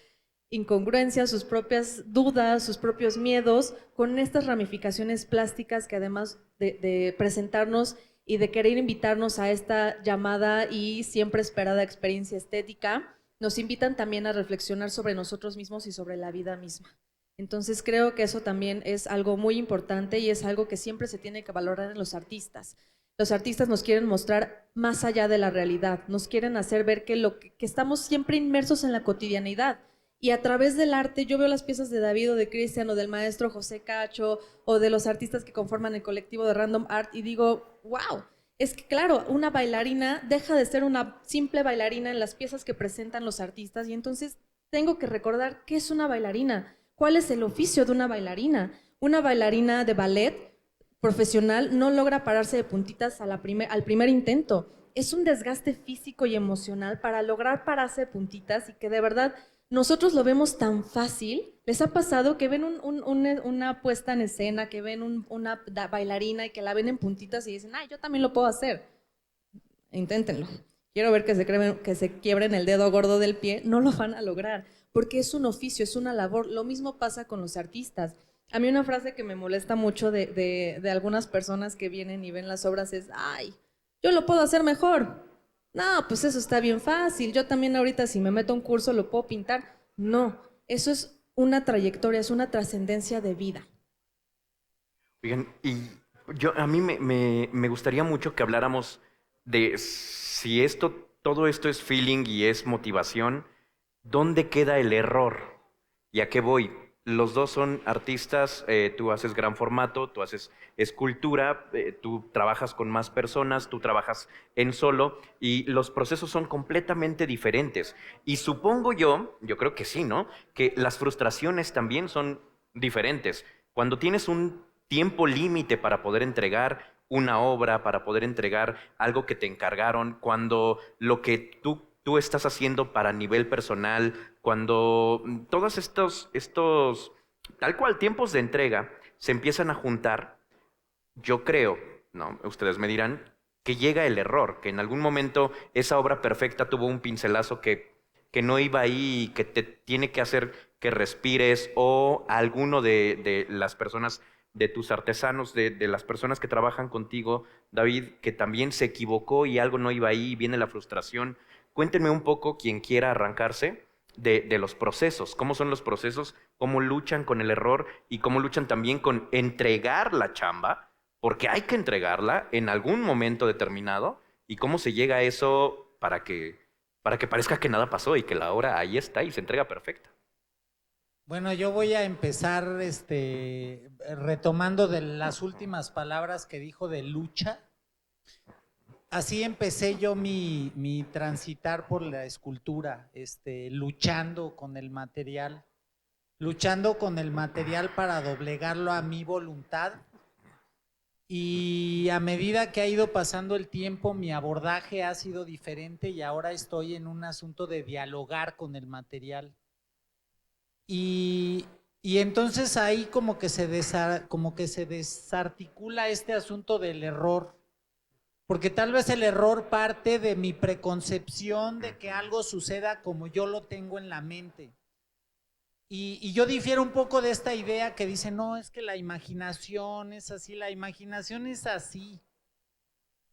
incongruencias, sus propias dudas, sus propios miedos, con estas ramificaciones plásticas que además de presentarnos y de querer invitarnos a esta llamada y siempre esperada experiencia estética, nos invitan también a reflexionar sobre nosotros mismos y sobre la vida misma. Entonces creo que eso también es algo muy importante y es algo que siempre se tiene que valorar en los artistas. Los artistas nos quieren mostrar más allá de la realidad, nos quieren hacer ver que estamos siempre inmersos en la cotidianidad. Y a través del arte yo veo las piezas de David o de Cristian o del maestro José Cacho o de los artistas que conforman el colectivo de Random Art y digo, wow, es que claro, una bailarina deja de ser una simple bailarina en las piezas que presentan los artistas y entonces tengo que recordar qué es una bailarina, cuál es el oficio de una bailarina. Una bailarina de ballet profesional no logra pararse de puntitas al primer intento. Es un desgaste físico y emocional para lograr pararse de puntitas y que de verdad nosotros lo vemos tan fácil. ¿Les ha pasado que ven una puesta en escena, que ven una bailarina y que la ven en puntitas y dicen, ay, yo también lo puedo hacer? Inténtenlo. Quiero ver que se quiebren el dedo gordo del pie. No lo van a lograr, porque es un oficio, es una labor. Lo mismo pasa con los artistas. A mí una frase que me molesta mucho de algunas personas que vienen y ven las obras es, ay, yo lo puedo hacer mejor. No, pues eso está bien fácil. Yo también ahorita si me meto a un curso lo puedo pintar. No, eso es una trayectoria, es una trascendencia de vida. Oigan, y a mí me gustaría mucho que habláramos de si todo esto es feeling y es motivación, ¿dónde queda el error? ¿Y a qué voy? Los dos son artistas, tú haces gran formato, tú haces escultura, tú trabajas con más personas, tú trabajas en solo y los procesos son completamente diferentes. Y supongo yo creo que sí, ¿no? Que las frustraciones también son diferentes. Cuando tienes un tiempo límite para poder entregar una obra, para poder entregar algo que te encargaron, cuando lo que tú estás haciendo para nivel personal, cuando todos estos, tal cual, tiempos de entrega se empiezan a juntar, yo creo, no, ustedes me dirán, que llega el error, que en algún momento esa obra perfecta tuvo un pincelazo que no iba ahí y que te tiene que hacer que respires, o alguno de las personas, de tus artesanos, de las personas que trabajan contigo, David, que también se equivocó y algo no iba ahí y viene la frustración. Cuéntenme un poco, quien quiera arrancarse, de los procesos, cómo son los procesos, cómo luchan con el error y cómo luchan también con entregar la chamba, porque hay que entregarla en algún momento determinado, y cómo se llega a eso para que parezca que nada pasó y que la obra ahí está y se entrega perfecta. Bueno, yo voy a empezar retomando de las últimas palabras que dijo de lucha. Así empecé yo mi transitar por la escultura, luchando con el material para doblegarlo a mi voluntad. Y a medida que ha ido pasando el tiempo, mi abordaje ha sido diferente y ahora estoy en un asunto de dialogar con el material. Y entonces ahí como que se desarticula este asunto del error, porque tal vez el error parte de mi preconcepción de que algo suceda como yo lo tengo en la mente. Y yo difiero un poco de esta idea que dice, no, es que la imaginación es así,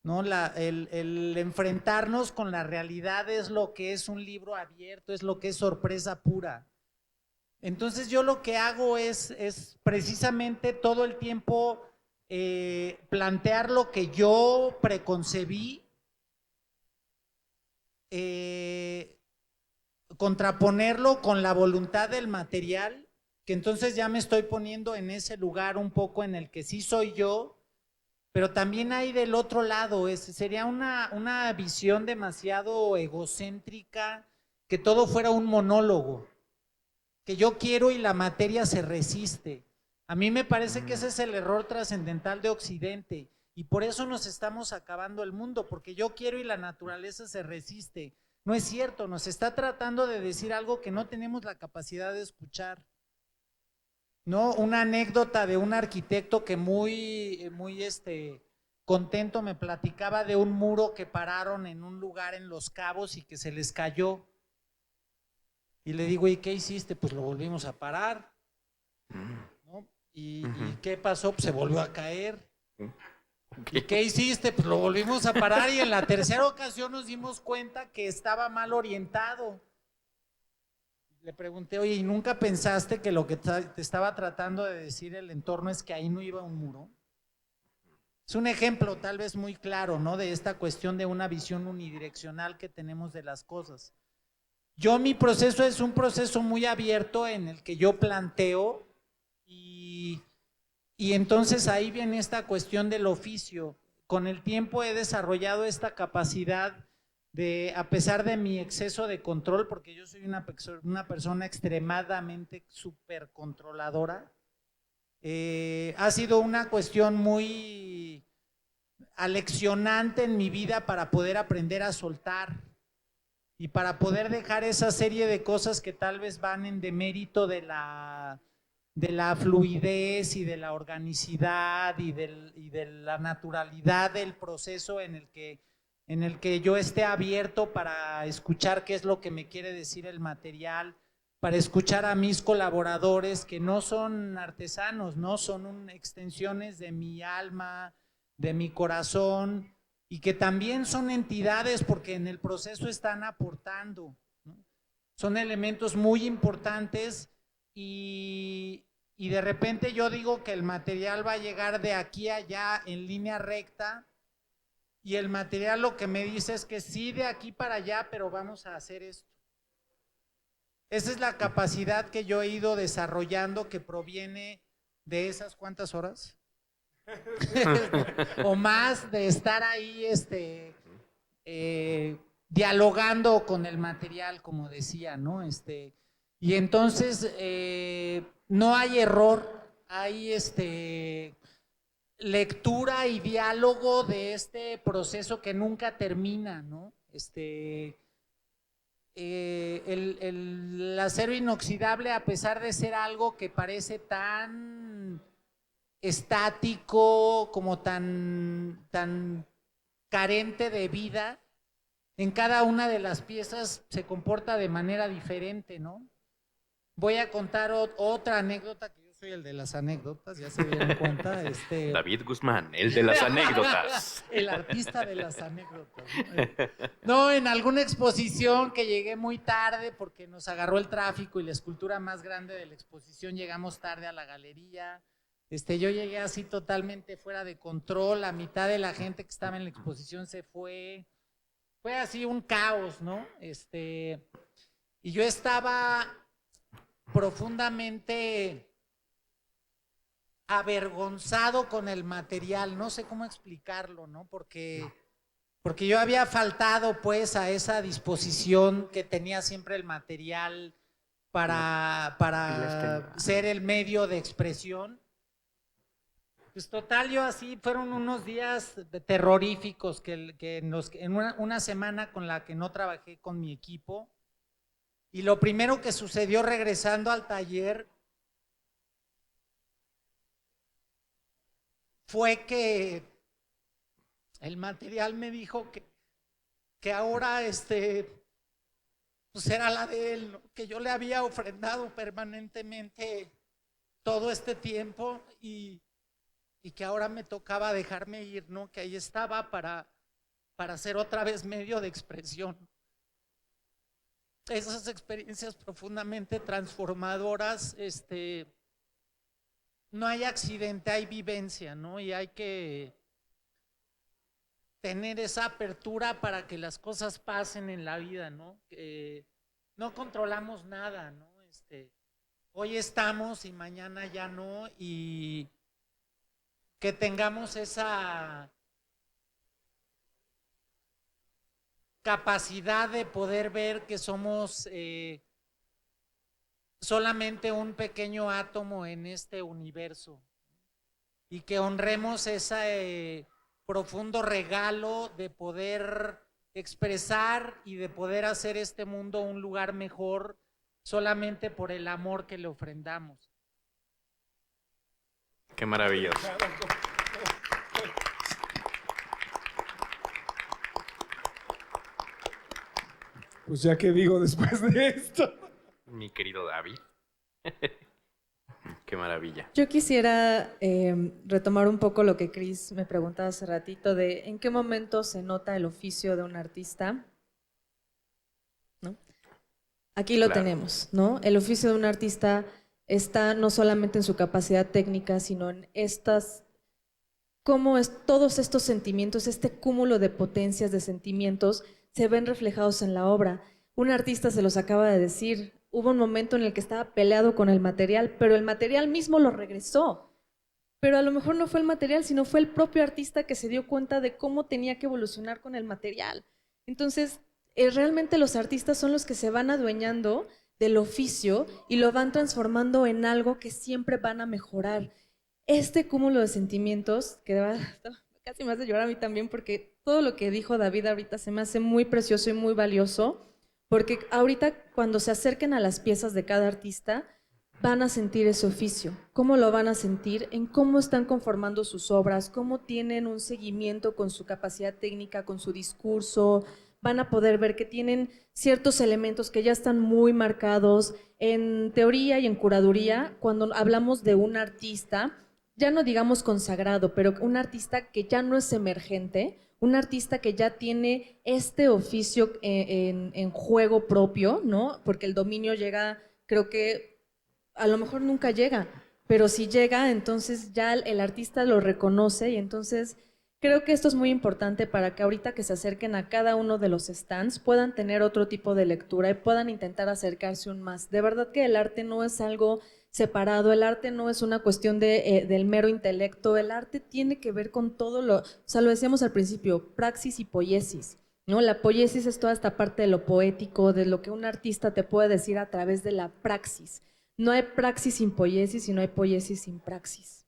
¿no? El enfrentarnos con la realidad es lo que es un libro abierto, es lo que es sorpresa pura. Entonces yo lo que hago es precisamente todo el tiempo plantear lo que yo preconcebí, contraponerlo con la voluntad del material, que entonces ya me estoy poniendo en ese lugar un poco en el que sí soy yo, pero también hay del otro lado, sería una visión demasiado egocéntrica, que todo fuera un monólogo, que yo quiero y la materia se resiste. A mí me parece que ese es el error trascendental de Occidente, y por eso nos estamos acabando el mundo, porque yo quiero y la naturaleza se resiste. No es cierto, nos está tratando de decir algo que no tenemos la capacidad de escuchar. ¿No? Una anécdota de un arquitecto que muy contento me platicaba de un muro que pararon en un lugar en Los Cabos y que se les cayó. Y le digo, ¿y qué hiciste? Pues lo volvimos a parar, ¿no? ¿Y qué pasó? Pues se volvió a caer. ¿Y qué hiciste? Pues lo volvimos a parar, y en la tercera ocasión nos dimos cuenta que estaba mal orientado. Le pregunté, oye, ¿y nunca pensaste que lo que te estaba tratando de decir el entorno es que ahí no iba un muro? Es un ejemplo tal vez muy claro, ¿no? De esta cuestión de una visión unidireccional que tenemos de las cosas. Mi proceso es un proceso muy abierto en el que yo planteo, y entonces ahí viene esta cuestión del oficio. Con el tiempo he desarrollado esta capacidad de, a pesar de mi exceso de control, porque yo soy una persona extremadamente súper controladora, ha sido una cuestión muy aleccionante en mi vida para poder aprender a soltar y para poder dejar esa serie de cosas que tal vez van en demérito de la fluidez y de la organicidad y de la naturalidad del proceso en el que yo esté abierto para escuchar qué es lo que me quiere decir el material, para escuchar a mis colaboradores que no son artesanos, no son extensiones de mi alma, de mi corazón, y que también son entidades porque en el proceso están aportando, ¿no? Son elementos muy importantes. Y de repente yo digo que el material va a llegar de aquí a allá en línea recta, y el material lo que me dice es que sí, de aquí para allá, pero vamos a hacer esto. Esa es la capacidad que yo he ido desarrollando, que proviene de esas, ¿cuántas horas? O más, de estar ahí dialogando con el material, como decía, ¿no? Y entonces no hay error, hay lectura y diálogo de este proceso que nunca termina, ¿no? El acero inoxidable, a pesar de ser algo que parece tan estático, como tan carente de vida, en cada una de las piezas se comporta de manera diferente, ¿no? Voy a contar otra anécdota, que yo soy el de las anécdotas, ya se dieron cuenta. David Guzmán, el de las anécdotas. El artista de las anécdotas. No, en alguna exposición que llegué muy tarde porque nos agarró el tráfico y la escultura más grande de la exposición, llegamos tarde a la galería. Yo llegué así totalmente fuera de control, la mitad de la gente que estaba en la exposición se fue. Fue así un caos, ¿no? Y yo estaba profundamente avergonzado con el material, no sé cómo explicarlo, ¿no? Porque yo había faltado pues a esa disposición que tenía siempre el material para ser el medio de expresión. Pues total, yo así, fueron unos días terroríficos en una semana con la que no trabajé con mi equipo. Y lo primero que sucedió regresando al taller fue que el material me dijo que ahora pues era la de él, ¿no? Que yo le había ofrendado permanentemente todo este tiempo y que ahora me tocaba dejarme ir, ¿no? Que ahí estaba para ser otra vez medio de expresión. Esas experiencias profundamente transformadoras, no hay accidente, hay vivencia, ¿no? Y hay que tener esa apertura para que las cosas pasen en la vida, ¿no? No controlamos nada, ¿no? Hoy estamos y mañana ya no, y que tengamos esa capacidad de poder ver que somos solamente un pequeño átomo en este universo y que honremos ese profundo regalo de poder expresar y de poder hacer este mundo un lugar mejor solamente por el amor que le ofrendamos. Qué maravilloso. Pues ya que digo después de esto. Mi querido David. Qué maravilla. Yo quisiera retomar un poco lo que Cris me preguntaba hace ratito de en qué momento se nota el oficio de un artista, ¿no? Aquí lo tenemos, ¿no? El oficio de un artista está no solamente en su capacidad técnica, sino en cómo todos estos sentimientos, este cúmulo de potencias, de sentimientos, se ven reflejados en la obra. Un artista se los acaba de decir, hubo un momento en el que estaba peleado con el material, pero el material mismo lo regresó. Pero a lo mejor no fue el material, sino fue el propio artista que se dio cuenta de cómo tenía que evolucionar con el material. Entonces, realmente los artistas son los que se van adueñando del oficio y lo van transformando en algo que siempre van a mejorar. Este cúmulo de sentimientos, que casi me hace llorar a mí también, porque todo lo que dijo David ahorita se me hace muy precioso y muy valioso, porque ahorita cuando se acerquen a las piezas de cada artista, van a sentir ese oficio. ¿Cómo lo van a sentir? En cómo están conformando sus obras, cómo tienen un seguimiento con su capacidad técnica, con su discurso. Van a poder ver que tienen ciertos elementos que ya están muy marcados en teoría y en curaduría. Cuando hablamos de un artista, ya no digamos consagrado, pero un artista que ya no es emergente, un artista que ya tiene este oficio en juego propio, ¿no? Porque el dominio llega, creo que a lo mejor nunca llega, pero si llega, entonces ya el artista lo reconoce y entonces creo que esto es muy importante para que ahorita que se acerquen a cada uno de los stands puedan tener otro tipo de lectura y puedan intentar acercarse aún más. De verdad que el arte no es algo separado, el arte no es una cuestión del mero intelecto, el arte tiene que ver con todo lo decíamos al principio, praxis y poiesis, ¿no? La poiesis es toda esta parte de lo poético, de lo que un artista te puede decir a través de la praxis. No hay praxis sin poiesis y no hay poiesis sin praxis.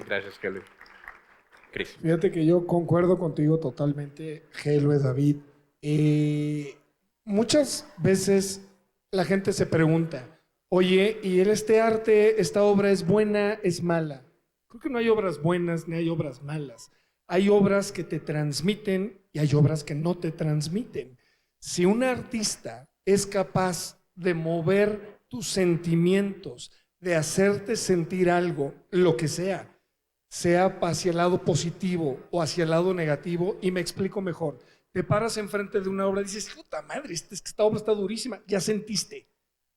Gracias, Helen. Cris. Fíjate que yo concuerdo contigo totalmente, Helwe, David. Muchas veces la gente se pregunta, oye, ¿y este arte, esta obra es buena, es mala? Creo que no hay obras buenas ni hay obras malas. Hay obras que te transmiten y hay obras que no te transmiten. Si un artista es capaz de mover tus sentimientos, de hacerte sentir algo, lo que sea hacia el lado positivo o hacia el lado negativo, y me explico mejor. Te paras enfrente de una obra y dices, puta madre, es que esta obra está durísima. Ya sentiste,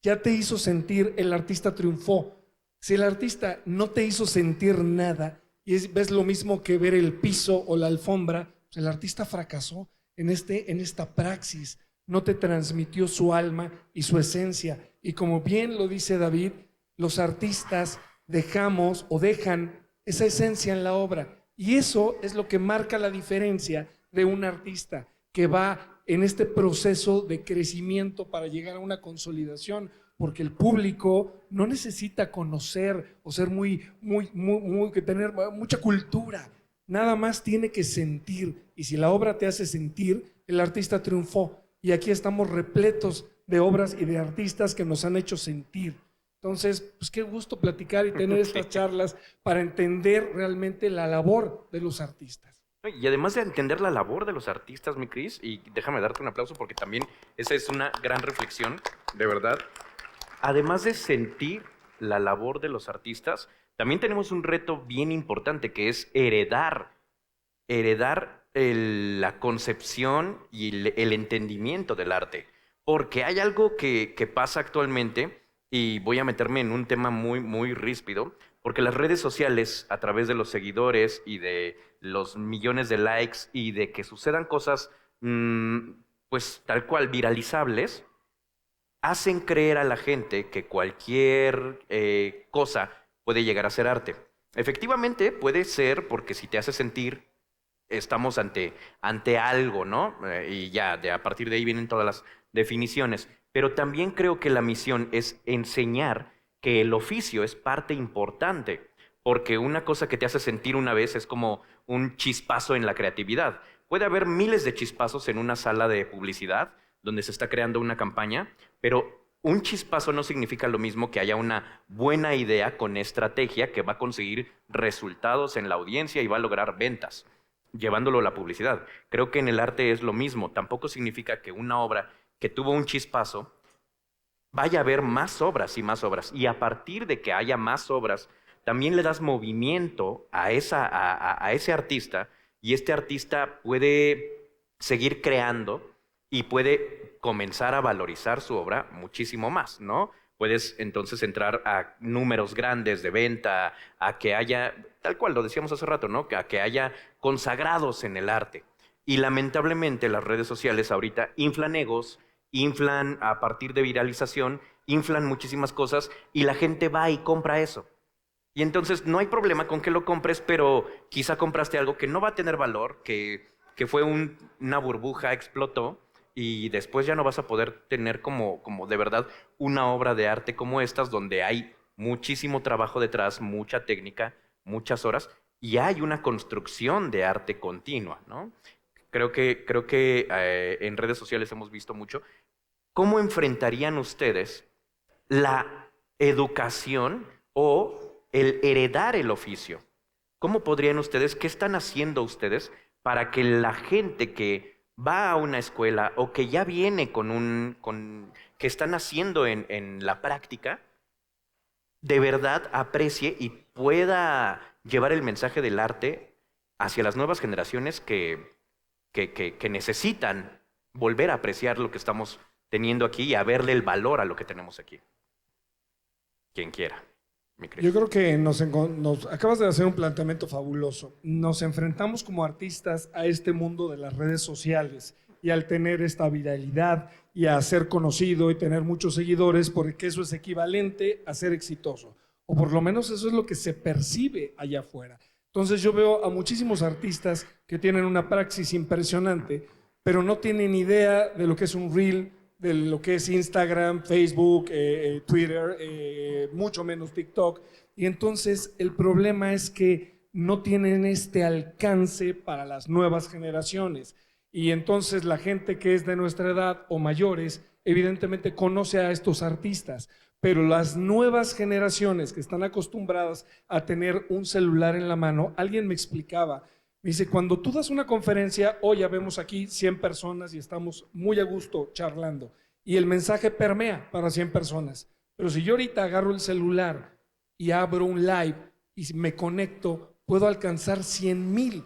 ya te hizo sentir, el artista triunfó. Si el artista no te hizo sentir nada y ves lo mismo que ver el piso o la alfombra, pues el artista fracasó en esta praxis. No te transmitió su alma y su esencia. Y como bien lo dice David, los artistas dejamos o dejan esa esencia en la obra. Y eso es lo que marca la diferencia de un artista que va en este proceso de crecimiento para llegar a una consolidación, porque el público no necesita conocer o ser que tener mucha cultura, nada más tiene que sentir, y si la obra te hace sentir, el artista triunfó. Y aquí estamos repletos de obras y de artistas que nos han hecho sentir. Entonces, pues qué gusto platicar y tener estas charlas para entender realmente la labor de los artistas. Y además de entender la labor de los artistas, mi Cris, y déjame darte un aplauso porque también esa es una gran reflexión, de verdad. Además de sentir la labor de los artistas, también tenemos un reto bien importante que es heredar la concepción y el entendimiento del arte. Porque hay algo que pasa actualmente, y voy a meterme en un tema muy, muy ríspido, porque las redes sociales, a través de los seguidores y de los millones de likes y de que sucedan cosas, pues tal cual, viralizables, hacen creer a la gente que cualquier cosa puede llegar a ser arte. Efectivamente, puede ser porque si te hace sentir, estamos ante algo, ¿no? Y ya, a partir de ahí vienen todas las definiciones. Pero también creo que la misión es enseñar que el oficio es parte importante, porque una cosa que te hace sentir una vez es como un chispazo en la creatividad. Puede haber miles de chispazos en una sala de publicidad donde se está creando una campaña, pero un chispazo no significa lo mismo que haya una buena idea con estrategia que va a conseguir resultados en la audiencia y va a lograr ventas, llevándolo a la publicidad. Creo que en el arte es lo mismo. Tampoco significa que una obra que tuvo un chispazo vaya a haber más obras y más obras. Y a partir de que haya más obras, también le das movimiento a ese artista, y este artista puede seguir creando y puede comenzar a valorizar su obra muchísimo más, ¿no? Puedes entonces entrar a números grandes de venta, a que haya, tal cual lo decíamos hace rato, ¿no? A que haya consagrados en el arte. Y lamentablemente las redes sociales ahorita inflan egos, inflan a partir de viralización, inflan muchísimas cosas y la gente va y compra eso. Y entonces no hay problema con que lo compres, pero quizá compraste algo que no va a tener valor, que fue una burbuja, explotó, y después ya no vas a poder tener como de verdad una obra de arte como estas, donde hay muchísimo trabajo detrás, mucha técnica, muchas horas, y hay una construcción de arte continua, ¿no? Creo que en redes sociales hemos visto mucho. ¿Cómo enfrentarían ustedes la educación o el heredar el oficio? ¿Cómo podrían ustedes, qué están haciendo ustedes para que la gente que va a una escuela o que ya viene que están haciendo en la práctica, de verdad aprecie y pueda llevar el mensaje del arte hacia las nuevas generaciones que necesitan volver a apreciar lo que estamos teniendo aquí y a verle el valor a lo que tenemos aquí? Quien quiera. Yo creo que nos acabas de hacer un planteamiento fabuloso. Nos enfrentamos como artistas a este mundo de las redes sociales, y al tener esta viralidad y a ser conocido y tener muchos seguidores, porque eso es equivalente a ser exitoso, o por lo menos eso es lo que se percibe allá afuera. Entonces yo veo a muchísimos artistas que tienen una praxis impresionante, pero no tienen idea de lo que es un reel, de lo que es Instagram, Facebook, Twitter, mucho menos TikTok. Y entonces el problema es que no tienen este alcance para las nuevas generaciones. Y entonces la gente que es de nuestra edad o mayores, evidentemente conoce a estos artistas, pero las nuevas generaciones que están acostumbradas a tener un celular en la mano, alguien me explicaba, me dice, cuando tú das una conferencia, hoy ya vemos aquí 100 personas y estamos muy a gusto charlando, y el mensaje permea para 100 personas, pero si yo ahorita agarro el celular y abro un live y me conecto, puedo alcanzar 100,000,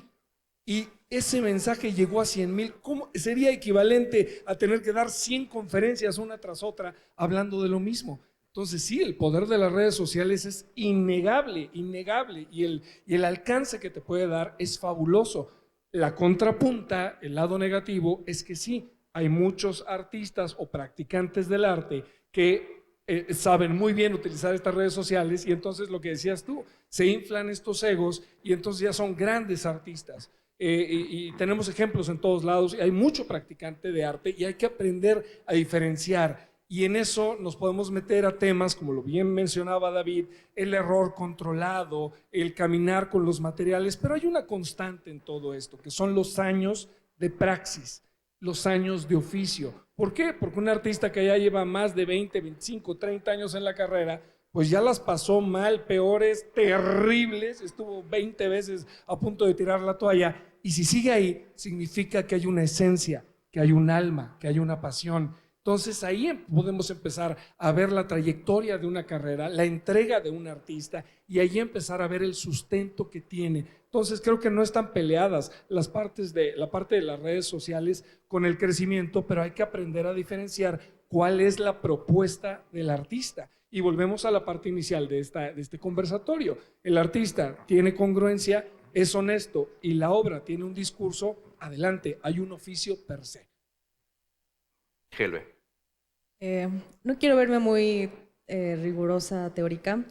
y ese mensaje llegó a 100,000, ¿cómo sería equivalente a tener que dar 100 conferencias una tras otra hablando de lo mismo? Entonces sí, el poder de las redes sociales es innegable, innegable, y el alcance que te puede dar es fabuloso. La contrapunta, el lado negativo, es que sí, hay muchos artistas o practicantes del arte que saben muy bien utilizar estas redes sociales, y entonces lo que decías tú, se inflan estos egos y entonces ya son grandes artistas. Y tenemos ejemplos en todos lados, y hay mucho practicante de arte y hay que aprender a diferenciar. Y en eso nos podemos meter a temas, como lo bien mencionaba David, el error controlado, el caminar con los materiales, pero hay una constante en todo esto, que son los años de praxis, los años de oficio. ¿Por qué? Porque un artista que ya lleva más de 20, 25, 30 años en la carrera, pues ya las pasó mal, peores, terribles, estuvo 20 veces a punto de tirar la toalla, y si sigue ahí, significa que hay una esencia, que hay un alma, que hay una pasión. Entonces ahí podemos empezar a ver la trayectoria de una carrera, la entrega de un artista, y ahí empezar a ver el sustento que tiene. Entonces creo que no están peleadas la parte de las redes sociales con el crecimiento, pero hay que aprender a diferenciar cuál es la propuesta del artista. Y volvemos a la parte inicial de este conversatorio. El artista tiene congruencia, es honesto, y la obra tiene un discurso, adelante, hay un oficio per se. Helve. No quiero verme muy rigurosa teórica,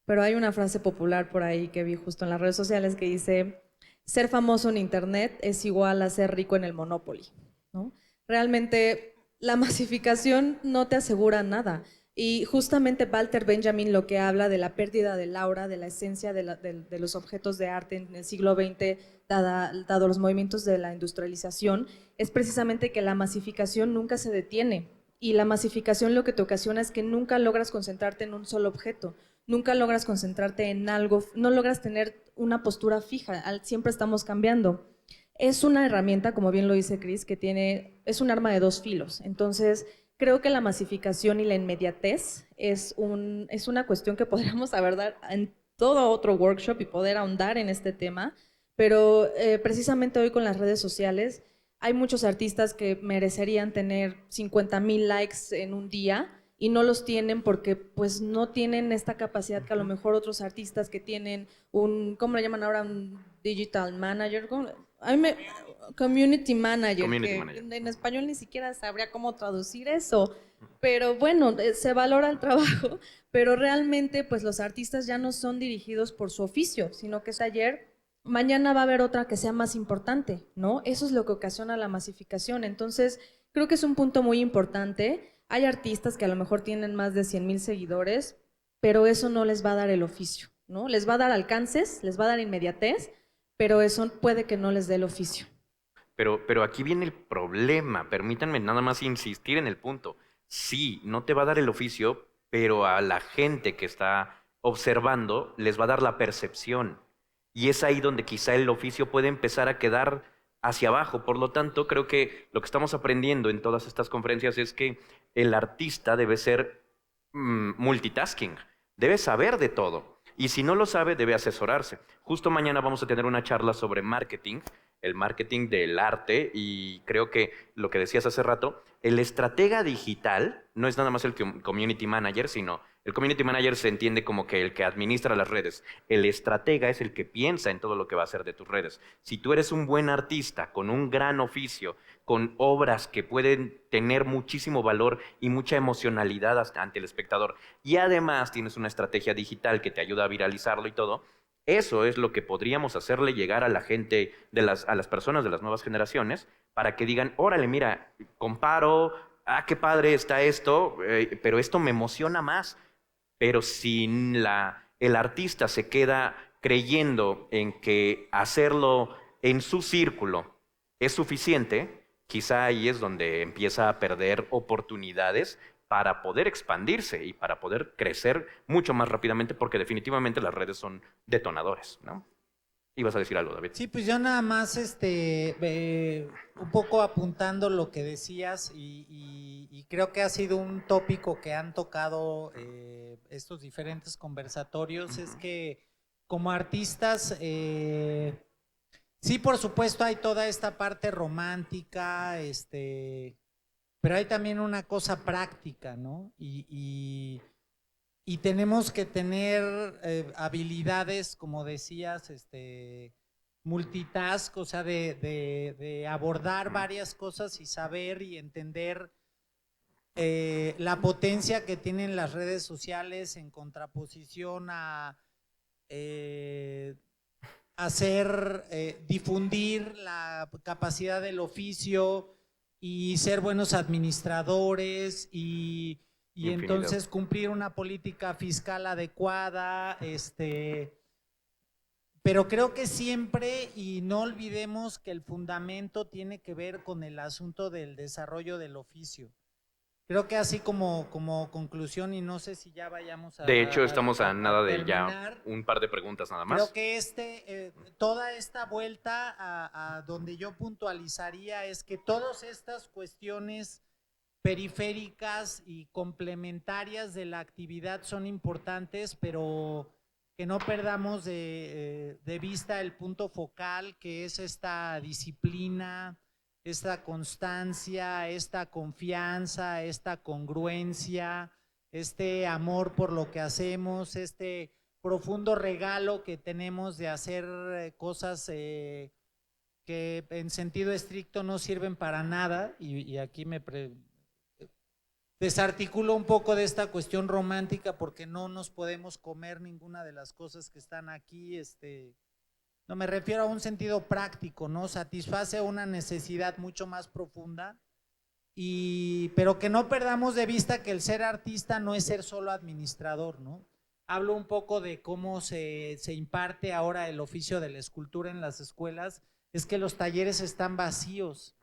pero hay una frase popular por ahí que vi justo en las redes sociales que dice: ser famoso en internet es igual a ser rico en el Monopoly, ¿no? Realmente la masificación no te asegura nada. Y justamente Walter Benjamin lo que habla de la pérdida del aura, de la esencia de los objetos de arte en el siglo XX, dado los movimientos de la industrialización, es precisamente que la masificación nunca se detiene. Y la masificación lo que te ocasiona es que nunca logras concentrarte en un solo objeto, nunca logras concentrarte en algo, no logras tener una postura fija, siempre estamos cambiando. Es una herramienta, como bien lo dice Chris, es un arma de dos filos. Entonces, creo que la masificación y la inmediatez es una cuestión que podríamos abordar en todo otro workshop y poder ahondar en este tema, pero precisamente hoy con las redes sociales hay muchos artistas que merecerían tener 50,000 likes en un día y no los tienen porque pues no tienen esta capacidad que a lo mejor otros artistas que tienen ¿cómo le llaman ahora? Un digital manager, community manager, en español ni siquiera sabría cómo traducir eso, pero bueno, se valora el trabajo, pero realmente pues los artistas ya no son dirigidos por su oficio, sino que es ayer, mañana va a haber otra que sea más importante, ¿no? Eso es lo que ocasiona la masificación. Entonces, creo que es un punto muy importante. Hay artistas que a lo mejor tienen más de 100,000 seguidores, pero eso no les va a dar el oficio, ¿no? Les va a dar alcances, les va a dar inmediatez, pero eso puede que no les dé el oficio. Pero aquí viene el problema, permítanme nada más insistir en el punto. Sí, no te va a dar el oficio, pero a la gente que está observando les va a dar la percepción. Y es ahí donde quizá el oficio puede empezar a quedar hacia abajo. Por lo tanto, creo que lo que estamos aprendiendo en todas estas conferencias es que el artista debe ser multitasking, debe saber de todo. Y si no lo sabe, debe asesorarse. Justo mañana vamos a tener una charla sobre marketing, el marketing del arte, y creo que lo que decías hace rato, el estratega digital no es nada más el community manager, sino el community manager se entiende como que el que administra las redes. El estratega es el que piensa en todo lo que va a hacer de tus redes. Si tú eres un buen artista, con un gran oficio, con obras que pueden tener muchísimo valor y mucha emocionalidad ante el espectador, y además tienes una estrategia digital que te ayuda a viralizarlo y todo, eso es lo que podríamos hacerle llegar a la gente, a las personas de las nuevas generaciones, para que digan, órale, mira, comparo, qué padre está esto, pero esto me emociona más. Pero si el artista se queda creyendo en que hacerlo en su círculo es suficiente, quizá ahí es donde empieza a perder oportunidades para poder expandirse y para poder crecer mucho más rápidamente, porque definitivamente las redes son detonadores, ¿no? Ibas a decir algo, David. Sí, pues yo nada más, un poco apuntando lo que decías y creo que ha sido un tópico que han tocado estos diferentes conversatorios, es que como artistas, sí, por supuesto hay toda esta parte romántica, pero hay también una cosa práctica, ¿no? Y tenemos que tener habilidades, como decías, multitask, o sea, de abordar varias cosas y saber y entender la potencia que tienen las redes sociales en contraposición a difundir la capacidad del oficio y ser buenos administradores y entonces cumplir una política fiscal adecuada, pero creo que siempre, y no olvidemos que el fundamento tiene que ver con el asunto del desarrollo del oficio. Creo que así como conclusión, y no sé si ya vayamos a... De hecho, estamos a nada de terminar, ya un par de preguntas nada más. Creo que toda esta vuelta a donde yo puntualizaría es que todas estas cuestiones periféricas y complementarias de la actividad son importantes, pero que no perdamos de vista el punto focal, que es esta disciplina, esta constancia, esta confianza, esta congruencia, este amor por lo que hacemos, este profundo regalo que tenemos de hacer cosas que en sentido estricto no sirven para nada, y aquí desarticulo un poco de esta cuestión romántica porque no nos podemos comer ninguna de las cosas que están aquí, no me refiero a un sentido práctico, ¿no? Satisface una necesidad mucho más profunda, pero que no perdamos de vista que el ser artista no es ser solo administrador, ¿no? Hablo un poco de cómo se imparte ahora el oficio de la escultura en las escuelas, es que los talleres están vacíos.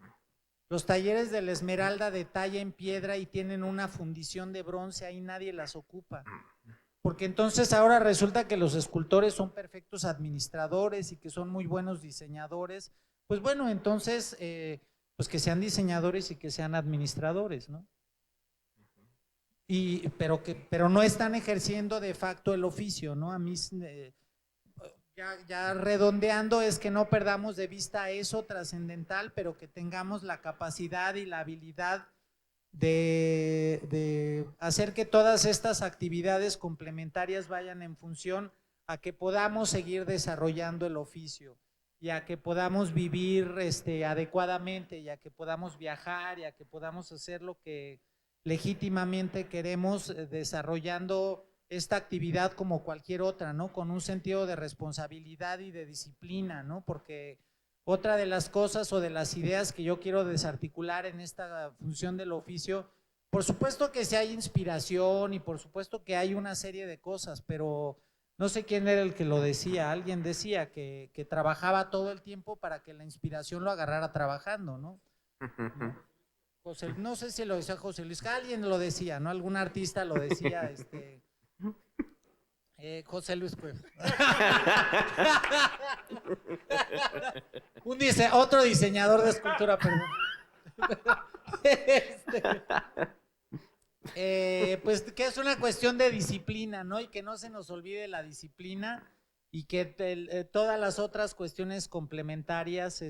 Los talleres de la Esmeralda de talla en piedra y tienen una fundición de bronce, ahí nadie las ocupa. Porque entonces ahora resulta que los escultores son perfectos administradores y que son muy buenos diseñadores. Pues bueno, entonces, pues que sean diseñadores y que sean administradores, ¿no? Pero no están ejerciendo de facto el oficio, ¿no? A mí, ya redondeando, es que no perdamos de vista eso trascendental, pero que tengamos la capacidad y la habilidad de hacer que todas estas actividades complementarias vayan en función a que podamos seguir desarrollando el oficio y a que podamos vivir adecuadamente y a que podamos viajar y a que podamos hacer lo que legítimamente queremos, desarrollando esta actividad como cualquier otra, ¿no? Con un sentido de responsabilidad y de disciplina, ¿no? Porque otra de las cosas o de las ideas que yo quiero desarticular en esta función del oficio, por supuesto que sí hay inspiración y por supuesto que hay una serie de cosas, pero no sé quién era el que lo decía, alguien decía que trabajaba todo el tiempo para que la inspiración lo agarrara trabajando, ¿no? No sé si lo decía José Luis, alguien lo decía, ¿no? Algún artista lo decía, José Luis Cuevas. Otro diseñador de escultura, perdón. Pues que es una cuestión de disciplina, ¿no? Y que no se nos olvide la disciplina y que todas las otras cuestiones complementarias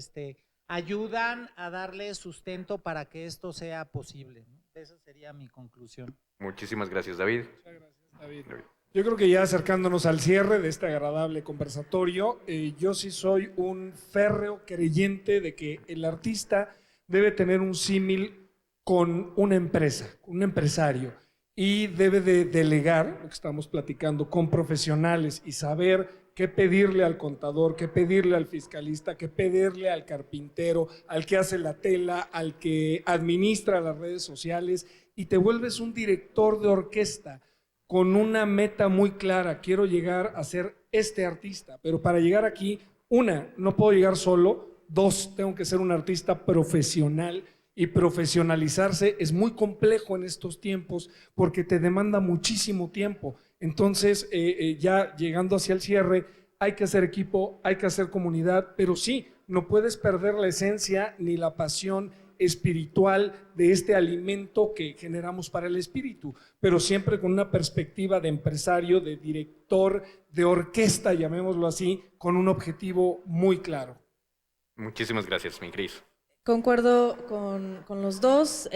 ayudan a darle sustento para que esto sea posible, ¿no? Esa sería mi conclusión. Muchísimas gracias, David. Muchas gracias, David. Yo creo que ya acercándonos al cierre de este agradable conversatorio, yo sí soy un férreo creyente de que el artista debe tener un símil con una empresa, un empresario, y debe de delegar, lo que estamos platicando, con profesionales y saber qué pedirle al contador, qué pedirle al fiscalista, qué pedirle al carpintero, al que hace la tela, al que administra las redes sociales, y te vuelves un director de orquesta con una meta muy clara. Quiero llegar a ser este artista, pero para llegar aquí, no puedo llegar solo. 2, tengo que ser un artista profesional, y profesionalizarse es muy complejo en estos tiempos porque te demanda muchísimo tiempo. Entonces, ya llegando hacia el cierre, hay que hacer equipo, hay que hacer comunidad, pero sí, no puedes perder la esencia ni la pasión espiritual de este alimento que generamos para el espíritu, pero siempre con una perspectiva de empresario, de director, de orquesta, llamémoslo así, con un objetivo muy claro. Muchísimas gracias, mi Cris. Concuerdo con los dos.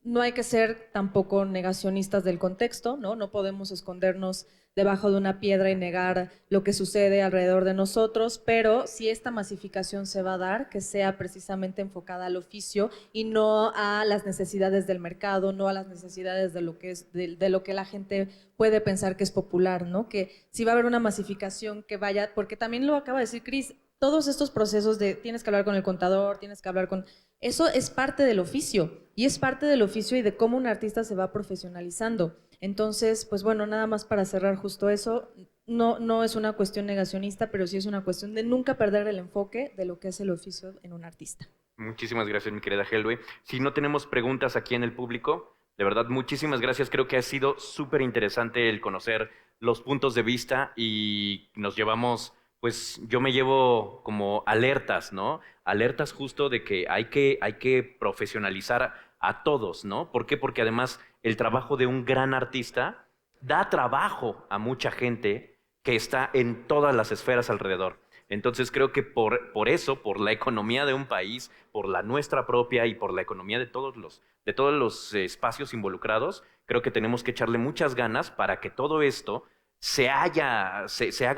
No hay que ser tampoco negacionistas del contexto, ¿no? No podemos escondernos debajo de una piedra y negar lo que sucede alrededor de nosotros, pero si esta masificación se va a dar, que sea precisamente enfocada al oficio y no a las necesidades del mercado, no a las necesidades de lo que es de lo que la gente puede pensar que es popular, ¿no? Que si va a haber una masificación que vaya, porque también lo acaba de decir Cris, todos estos procesos de tienes que hablar con el contador, tienes que hablar con... Eso es parte del oficio, y es parte del oficio y de cómo un artista se va profesionalizando. Entonces, pues bueno, nada más para cerrar justo eso, no es una cuestión negacionista, pero sí es una cuestión de nunca perder el enfoque de lo que es el oficio en un artista. Muchísimas gracias, mi querida Helwe. Si no tenemos preguntas aquí en el público, de verdad, muchísimas gracias. Creo que ha sido súper interesante el conocer los puntos de vista y nos llevamos... Pues yo me llevo como alertas, ¿no? Alertas justo de que hay que profesionalizar a todos, ¿no? ¿Por qué? Porque además el trabajo de un gran artista da trabajo a mucha gente que está en todas las esferas alrededor. Entonces creo que por eso, por la economía de un país, por la nuestra propia y por la economía de todos los espacios involucrados, creo que tenemos que echarle muchas ganas para que todo esto se haga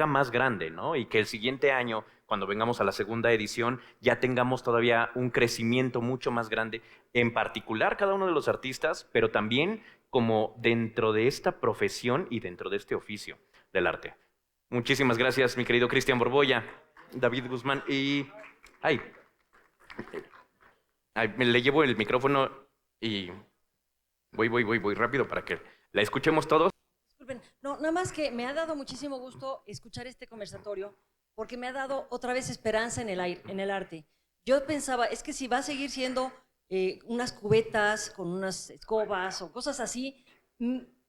más grande, ¿no? Y que el siguiente año, cuando vengamos a la segunda edición, ya tengamos todavía un crecimiento mucho más grande, en particular cada uno de los artistas, pero también como dentro de esta profesión y dentro de este oficio del arte. Muchísimas gracias, mi querido Cristian Borbolla, David Guzmán y... le llevo el micrófono y voy rápido para que la escuchemos todos. No, nada más que me ha dado muchísimo gusto escuchar este conversatorio porque me ha dado otra vez esperanza en el arte. Yo pensaba, es que si va a seguir siendo unas cubetas con unas escobas o cosas así,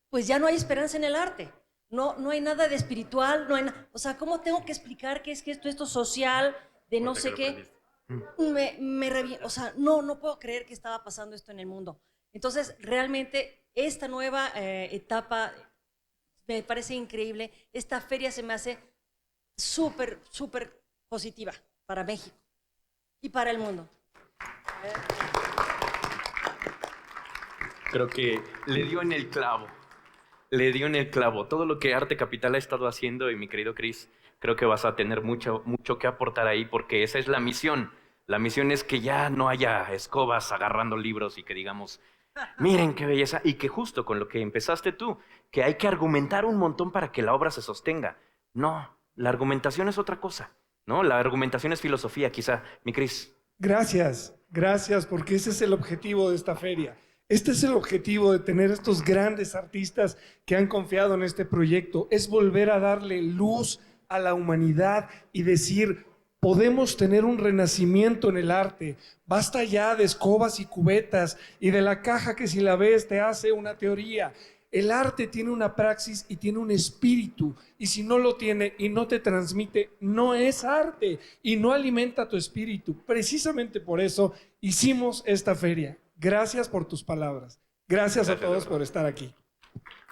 pues ya no hay esperanza en el arte. No hay nada de espiritual, o sea, ¿cómo tengo que explicar qué es que esto social, de no sé qué? O sea, no puedo creer que estaba pasando esto en el mundo. Entonces, realmente, esta nueva etapa... Me parece increíble. Esta feria se me hace súper positiva para México y para el mundo. Creo que le dio en el clavo. Le dio en el clavo. Todo lo que Arte Capital ha estado haciendo, y mi querido Cris, creo que vas a tener mucho que aportar ahí, porque esa es la misión. La misión es que ya no haya escobas agarrando libros y que digamos... Miren qué belleza, y que justo con lo que empezaste tú, que hay que argumentar un montón para que la obra se sostenga. No, la argumentación es otra cosa, ¿no? La argumentación es filosofía, quizá. Mi Cris. Gracias, porque ese es el objetivo de esta feria. Este es el objetivo de tener estos grandes artistas que han confiado en este proyecto, es volver a darle luz a la humanidad y decir... Podemos tener un renacimiento en el arte. Basta ya de escobas y cubetas y de la caja que si la ves te hace una teoría. El arte tiene una praxis y tiene un espíritu. Y si no lo tiene y no te transmite, no es arte y no alimenta tu espíritu. Precisamente por eso hicimos esta feria. Gracias por tus palabras. Gracias a todos por estar aquí.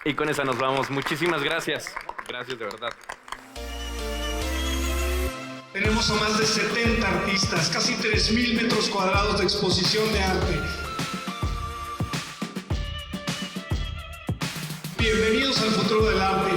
Y con esa nos vamos. Muchísimas gracias. Gracias de verdad. Tenemos a más de 70 artistas, casi 3,000 metros cuadrados de exposición de arte. Bienvenidos al futuro del arte.